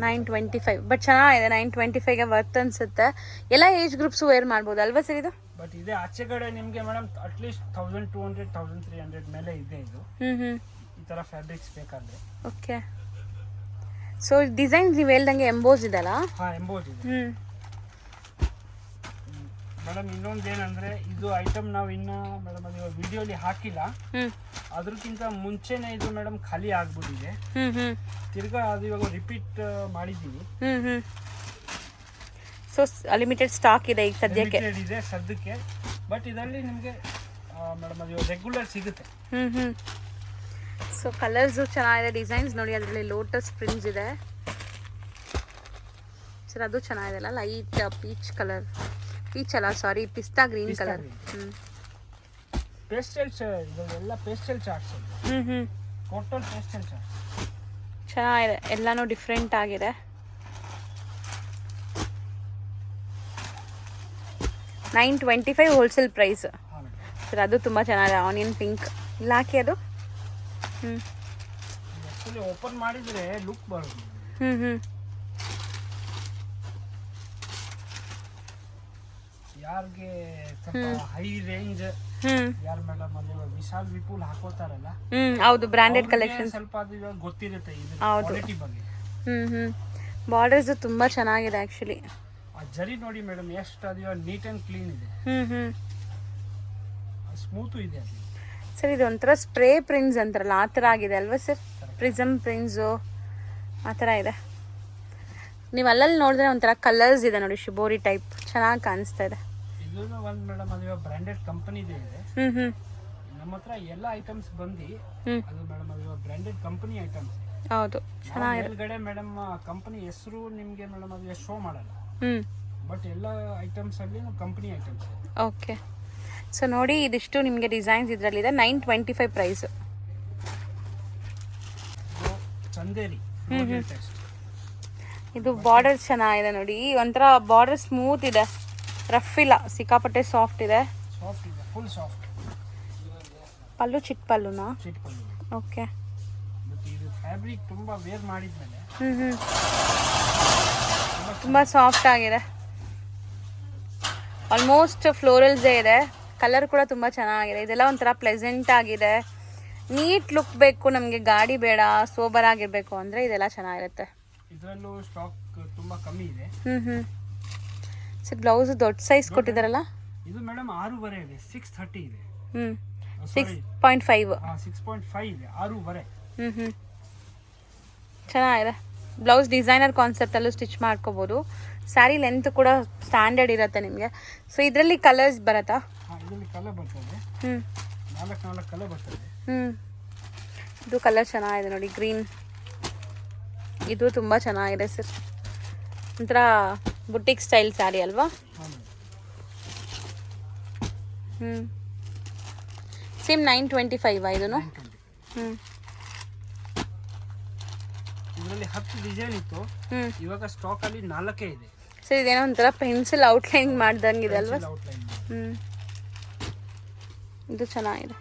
925. ಬಟ್ ಚೆನ್ನಾಗಿದೆ, 925ಗೆ ವರ್ತ್ ಅನ್ಸುತ್ತೆ. ಎಲ್ಲ ಏಜ್ ಗ್ರೂಪ್ಸ್ ವೇರ್ ಮಾಡ್ಬೋದು ಅಲ್ವಾ ಸರ್ ಇದು? ಬಟ್ ಇದೆ ಆಚೆ ಕಡೆ ನಿಮ್ಗೆ ಮೇಡಮ್ ಅಟ್ಲೀಸ್ಟ್ 1200, 1300 ಮೇಲೆ ಇದೆ ಇದು. ಈ ತರ ಫ್ಯಾಬ್ರಿಕ್ಸ್ ಬೇಕಾದ್ರೆ. ಓಕೆ, ಸೊ ಡಿಸೈನ್ಸ್ ನೀವು ಹೇಳ್ದಂಗೆ ಎಂಬೋಸ್ ಇದೆಲ್ಲ? ಹಾ, ಎಂಬೋಸ್ ಇದೆ ಮೇಡಮ್. ಇನ್ನೊಂದು ಏನಂದ್ರೆ ಇದು ಐಟಮ್ ನಾವು ಇನ್ನ ಮೇಡಮ್ ಅದು ವಿಡಿಯೋಲಿ ಹಾಕಿಲ್ಲ, ಅದ್ರಕ್ಕಿಂತ ಮುಂಚೆನೆ ಇದು ಮೇಡಮ್ ಖಾಲಿ ಆಗ್ಬಿಟ್ಟಿದೆ. ತಿರ್ಗಾ ಅದು ಇವಾಗ ರಿಪೀಟ್ ಮಾಡಿದೀವಿ. ಸೊ ಲಿಮಿಟೆಡ್ ಸ್ಟಾಕ್ ಇದೆ ಈಗ ಸದ್ಯಕ್ಕೆ. ಇದೆ ಸದ್ಯಕ್ಕೆ, ಬಟ್ ಇದರಲ್ಲಿ ನಿಮಗೆ ಮೇಡಮ್ ಅದು ರೆಗ್ಯುಲರ್ ಸಿಗುತ್ತೆ. ಸೊ ಕಲರ್ಸು ಚೆನ್ನಾಗಿದೆ, ಡಿಸೈನ್ಸ್ ನೋಡಿ, ಅದರಲ್ಲಿ ಲೋಟಸ್ ಪ್ರಿಂಟ್ಸ್ ಇದೆ ಸರ್, ಅದು ಚೆನ್ನಾಗಿದೆ ಅಲ್ಲ. ಲೈಟ್ ಪೀಚ್ ಕಲರ್, ಪೀಚ್ ಅಲ್ಲ ಸಾರಿ, ಪಿಸ್ತಾ ಗ್ರೀನ್ ಕಲರ್. ಪೇಸ್ಟಲ್ ಇದೆಲ್ಲ pastel charts. Total pastel chart ಚೆನ್ನಾಗಿದೆ, ಎಲ್ಲಾನು ಡಿಫ್ರೆಂಟ್ ಆಗಿದೆ. $925 ಹೋಲ್ಸೇಲ್ ಪ್ರೈಸ್ ಸರ್. ಅದು ತುಂಬ ಚೆನ್ನಾಗಿದೆ, ಆನಿಯನ್ ಪಿಂಕ್. ಇಲ್ಲ ಹಾಕಿ ಅದು. ಆಕ್ಚುಲಿ ಓಪನ್ ಮಾಡಿದ್ರೆ ಲುಕ್ ಬರುತ್ತೆ. ಯಾರಿಗೆ ಸ್ವಲ್ಪ ಹೈ ರೇಂಜ್ ಯಾರು ಮೇಡಮ್ ಅದು ವಿಶಾಲ್ ವಿಪುಲ್ ಹಾಕೋತಾರಲ್ಲ, ಹೌದು, ಬ್ರಾಂಡೆಡ್ ಕಲೆಕ್ಷನ್ ಸ್ವಲ್ಪ ಅದು ಇವಾಗ ಗೊತ್ತಿರುತ್ತೆ ಇದ್ರ ಕ್ವಾಲಿಟಿ ಬಗ್ಗೆ. ಬಾರ್ಡರ್ಸ್ ತುಂಬ ಚೆನ್ನಾಗಿದೆ ಆ್ಯಕ್ಚುಲಿ. ಆ ಜರಿ ನೋಡಿ ಮೇಡಮ್ ಎಷ್ಟು ಅದೆಯೋ ನೀಟ್ ಆ್ಯಂಡ್ ಕ್ಲೀನ್ ಇದೆ, ಸ್ಮೂತು ಇದೆ ಅದು. ಸರ್ ಇದು ಒಂಥರ ಸ್ಪ್ರೇ ಪ್ರಿಂಟ್ಸ್ ಅಂತಾರಲ್ಲ ಆ ಥರ ಆಗಿದೆ ಅಲ್ವಾ ಸರ್? ಪ್ರಿಸಮ್ ಪ್ರಿಂಟ್ಸು ಆ ಥರ ಇದೆ. ನೀವು ಅಲ್ಲಲ್ಲಿ ನೋಡಿದ್ರೆ ಒಂಥರ ಕಲರ್ಸ್ ಇದೆ ನೋಡಿ, ಶಿಬೋರಿ ಟೈಪ್ ಚೆನ್ನಾಗಿ ಕಾಣಿಸ್ತಾ ಇದೆ. ಇದು ಒಂದು ಮೇಡಮ್ ಅದು ಬ್ರ್ಯಾಂಡೆಡ್ ಕಂಪನಿದೇ ಇದೆ. ನಮ್ಮ ಹತ್ರ ಎಲ್ಲ ಐಟಮ್ಸ್ ಬಂದು ಅದು ಮೇಡಮ್ ಅದು ಬ್ರ್ಯಾಂಡೆಡ್ ಕಂಪನಿ ಐಟಮ್ಸ್. ಹೌದು, ಚೆನ್ನಾಗಿದೆ. ಮೇಲ್ಗಡೆ ಮೇಡಮ್ ಕಂಪನಿ ಹೆಸರು ನಿಮಗೆ ಮೇಡಮ್ ಅದು ಶೋ ಮಾಡಲ್ಲ, ಬಟ್ ಎಲ್ಲ ಐಟಮ್ಸ್ ಅಲ್ಲಿ ಕಂಪನಿ ಐಟಮ್ಸ್. ಓಕೆ, ಸೊ ನೋಡಿ ಇದಿಷ್ಟು ನಿಮಗೆ ಡಿಸೈನ್ಸ್ ಇದರಲ್ಲಿದೆ. 925 ಪ್ರೈಸು. ಚಂದೇರಿ ಇದು ಬಾರ್ಡರ್ ಚೆನ್ನಾಗಿದೆ ನೋಡಿ, ಒಂಥರ ಬಾರ್ಡರ್ ಸ್ಮೂತ್ ಇದೆ, ರಫ್ ಇಲ್ಲ, ಸಿಕ್ಕಾಪಟ್ಟೆ ಸಾಫ್ಟ್ ಇದೆ. ಸಾಫ್ಟ್ ಇದೆ, ಫುಲ್ ಸಾಫ್ಟ್. ಪಲ್ಲು ಚಿಕ್ಕ ಪಲ್ಲುನಾ? ಚಿಕ್ಕ ಪಲ್ಲು. ಓಕೆ. ಬಟ್ ಇದು ಫ್ಯಾಬ್ರಿಕ್ ತುಂಬಾ ವೇರ್ ಮಾಡಿದ್ಮೇಲೆ ತುಂಬ ಸಾಫ್ಟ್ ಆಗಿದೆ. ಆಲ್ಮೋಸ್ಟ್ ಫ್ಲೋರಲ್ಸೇ ಇದೆ. ಕಲರ್ ಕೂಡ ತುಂಬ ಚೆನ್ನಾಗಿದೆ. ಇದೆಲ್ಲ ಒಂಥರ ಪ್ಲೆಸೆಂಟ್ ಆಗಿದೆ, ನೀಟ್ ಲುಕ್ ಬೇಕು ನಮಗೆ, ಗಾಡಿ ಬೇಡ, ಸೋಬರ್ ಆಗಿರಬೇಕು ಅಂದರೆ ಇದೆಲ್ಲ ಚೆನ್ನಾಗಿರುತ್ತೆ. ಇದರಲ್ಲೂ ಸ್ಟಾಕ್ ತುಂಬಾ ಕಮ್ಮಿ ಇದೆ. ಸರ್ ಬ್ಲೌಸ್ ದೊಡ್ಡ ಸೈಜ್ ಕೊಟ್ಟಿದ್ದಾರಲ್ಲ? ಇದು ಮೇಡಮ್ 6.5 ಇದೆ, 630 ಇದೆ. 6.5. 6.5 ಇದೆ, 6.5. ಚೆನ್ನಾಗಿದೆ. ಬ್ಲೌಸ್ ಡಿಸೈನರ್ ಕಾನ್ಸೆಪ್ಟಲ್ಲೂ ಸ್ಟಿಚ್ ಮಾಡ್ಕೋಬೋದು. ಸ್ಯಾರಿ ಲೆಂತ್ ಕೂಡ ಸ್ಟ್ಯಾಂಡರ್ಡ್ ಇರುತ್ತೆ ನಿಮಗೆ. ಸೊ ಇದರಲ್ಲಿ ಕಲರ್ಸ್ ಬರುತ್ತಾ? ಇದರಲ್ಲಿ ಕಲರ್ ಬರ್ತದೆ, 4 ಕಲರ್ ಬರ್ತದೆ. ಇದು ಕಲರ್ ಚೆನ್ನಾಗಿದೆ ನೋಡಿ, ಗ್ರೀನ್. ಇದು ತುಂಬ ಚೆನ್ನಾಗಿದೆ ಸರ್, ಒಂಥರ ಬುಟಿಕ್ ಸ್ಟೈಲ್ ಸ್ಯಾರಿ ಅಲ್ವಾ? ಸೇಮ್ 925 ಇದನ್ನು. ಇದರಲ್ಲಿ 10 ಡಿಸೈನ್ ಇತ್ತು, ಇವಾಗ ಸ್ಟಾಕ್ ಅಲ್ಲಿ 4 ಇದೆ. ಸರ್ ಇದೇನೋ ಒಂಥರ ಪೆನ್ಸಿಲ್ ಔಟ್ಲೈನ್ ಮಾಡ್ದಂಗಿದೆ ಅಲ್ವಾ? ಇದು ಚೆನ್ನಾಗಿದೆ.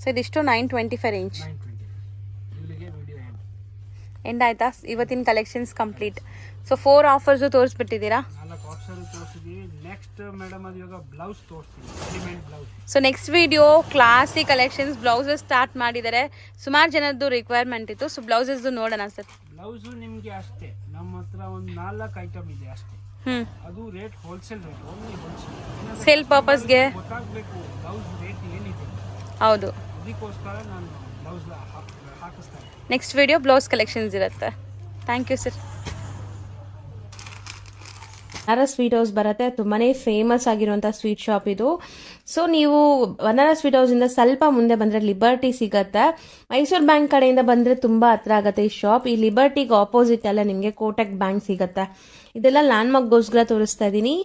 ಸೊ ಇದಿಷ್ಟು 925 ರೇಂಜ್. ಎಂಡ್ ಆಯ್ತಾ? ಇವತ್ತಿನ ಕಲೆಕ್ಷನ್ಸ್ ಕಂಪ್ಲೀಟ್. ಸೊ 4 ಆಫರ್ಸು ತೋರಿಸ್ಬಿಟ್ಟಿದ್ದೀರಾ? 4 ಆಫರ್ಸ್ ತೋರಿಸಿದ್ದೀವಿ. ನೆಕ್ಸ್ಟ್ ಮೇಡಮ್ ಅದು ಇವಾಗ ಬ್ಲೌಸ್ ತೋರಿಸ್ತೀವಿ, element blouse. So next video classic collections blouses start ಮಾಡಿದ್ದಾರೆ. ಸುಮಾರು ಜನದ್ದು ರಿಕ್ವೈರ್ಮೆಂಟ್ ಇತ್ತು, ಸೊ ಬ್ಲೌಸಸ್ ನೋಡೋಣ ಸರ್. ಬ್ಲೌಸು ನಿಮಗೆ ಅಷ್ಟೇ, ನಮ್ಮ ಹತ್ರ ಒಂದು 4 ಐಟಮ್ ಇದೆ ಅಷ್ಟೇ. ಅದು rate wholesale rate, only wholesale. Sale ಪರ್ಪಸ್ಗೆ ಗೊತ್ತಾಗಬೇಕು ಬ್ಲೌಸ್ ರೇಟ್ ಏನಿದೆ. ಹೌದು, ಅದಕ್ಕೋಸ್ಕರ ನಾನು ಬ್ಲೌಸ್ ಹಾಕಿಸ್ತಾರೆ. ನೆಕ್ಸ್ಟ್ ವಿಡಿಯೋ ಬ್ಲೌಸ್ ಕಲೆಕ್ಷನ್ಸ್ ಇರುತ್ತೆ. Thank you sir. ವನಾರ ಸ್ವೀಟ್ ಹೌಸ್ ಬರುತ್ತೆ, ತುಂಬಾ ಫೇಮಸ್ ಆಗಿರುವಂಥ ಸ್ವೀಟ್ ಶಾಪ್ ಇದು. ಸೊ ನೀವು ವನಾರ ಸ್ವೀಟ್ ಹೌಸಿಂದ ಸ್ವಲ್ಪ ಮುಂದೆ ಬಂದರೆ ಲಿಬರ್ಟಿ ಸಿಗುತ್ತೆ. ಮೈಸೂರು ಬ್ಯಾಂಕ್ ಕಡೆಯಿಂದ ಬಂದರೆ ತುಂಬ ಹತ್ರ ಆಗುತ್ತೆ ಈ ಶಾಪ್. ಈ ಲಿಬರ್ಟಿಗೆ ಆಪೋಸಿಟ್ ಅಲ್ಲ ನಿಮಗೆ ಕೋಟಕ್ ಬ್ಯಾಂಕ್ ಸಿಗುತ್ತೆ. ಇದೆಲ್ಲ ಲ್ಯಾಂಡ್ಮಾರ್ಕ್ಗೋಸ್ಕರ ತೋರಿಸ್ತಾ ಇದ್ದೀನಿ.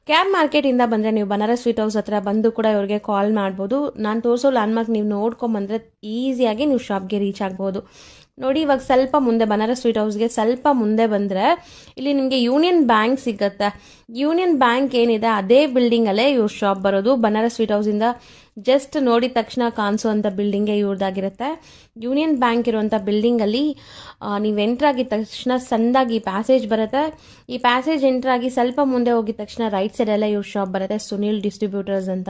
ಕ್ಯಾಬ್ ಮಾರ್ಕೆಟಿಂದ ಬಂದರೆ ನೀವು ಬನಾರಸ್ ಸ್ವೀಟ್ ಹೌಸ್ ಹತ್ರ ಬಂದು ಕೂಡ ಇವ್ರಿಗೆ ಕಾಲ್ ಮಾಡ್ಬೋದು. ನಾನು ತೋರಿಸೋ ಲ್ಯಾಂಡ್ಮಾರ್ಕ್ ನೀವು ನೋಡ್ಕೊಂಬಂದರೆ ಈಸಿಯಾಗಿ ನೀವು ಶಾಪ್ಗೆ ರೀಚ್ ಆಗ್ಬೋದು. ನೋಡಿ ಇವಾಗ ಸ್ವಲ್ಪ ಮುಂದೆ ಬನಾರಸ್ ಸ್ವೀಟ್ ಹೌಸ್ಗೆ ಸ್ವಲ್ಪ ಮುಂದೆ ಬಂದರೆ ಇಲ್ಲಿ ನಿಮಗೆ ಯೂನಿಯನ್ ಬ್ಯಾಂಕ್ ಸಿಗುತ್ತೆ. ಯೂನಿಯನ್ ಬ್ಯಾಂಕ್ ಏನಿದೆ ಅದೇ ಬಿಲ್ಡಿಂಗಲ್ಲೇ ಇವ್ರ ಶಾಪ್ ಬರೋದು. ಬನಾರಸ್ ಸ್ವೀಟ್ ಹೌಸಿಂದ ಜಸ್ಟ್ ನೋಡಿದ ತಕ್ಷಣ ಕಾಣಿಸೋವಂಥ ಬಿಲ್ಡಿಂಗೇ ಇವ್ರದ್ದಾಗಿರುತ್ತೆ. ಯೂನಿಯನ್ ಬ್ಯಾಂಕ್ ಇರುವಂಥ ಬಿಲ್ಡಿಂಗಲ್ಲಿ ನೀವು ಎಂಟ್ರಾಗಿದ ತಕ್ಷಣ ಸಣ್ಣದಾಗಿ ಪ್ಯಾಸೇಜ್ ಬರುತ್ತೆ. ಈ ಪ್ಯಾಸೇಜ್ ಎಂಟ್ರಾಗಿ ಸ್ವಲ್ಪ ಮುಂದೆ ಹೋಗಿದ ತಕ್ಷಣ ರೈಟ್ ಸೈಡಲ್ಲೇ ಇವ್ರ ಶಾಪ್ ಬರುತ್ತೆ, ಸುನಿಲ್ ಡಿಸ್ಟ್ರಿಬ್ಯೂಟರ್ಸ್ ಅಂತ.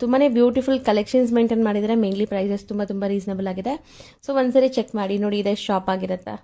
ತುಂಬಾ ಬ್ಯೂಟಿಫುಲ್ ಕಲೆಕ್ಷನ್ಸ್ ಮೇಂಟೈನ್ ಮಾಡಿದರೆ. ಮೇನ್ಲಿ ಪ್ರೈಸಸ್ ತುಂಬ ರೀಸನಬಲ್ ಆಗಿದೆ. ಸೊ ಒಂದ್ಸರಿ ಚೆಕ್ ಮಾಡಿ ನೋಡಿ, ಇದೇ ಶಾಪ್ ಆಗಿರುತ್ತೆ.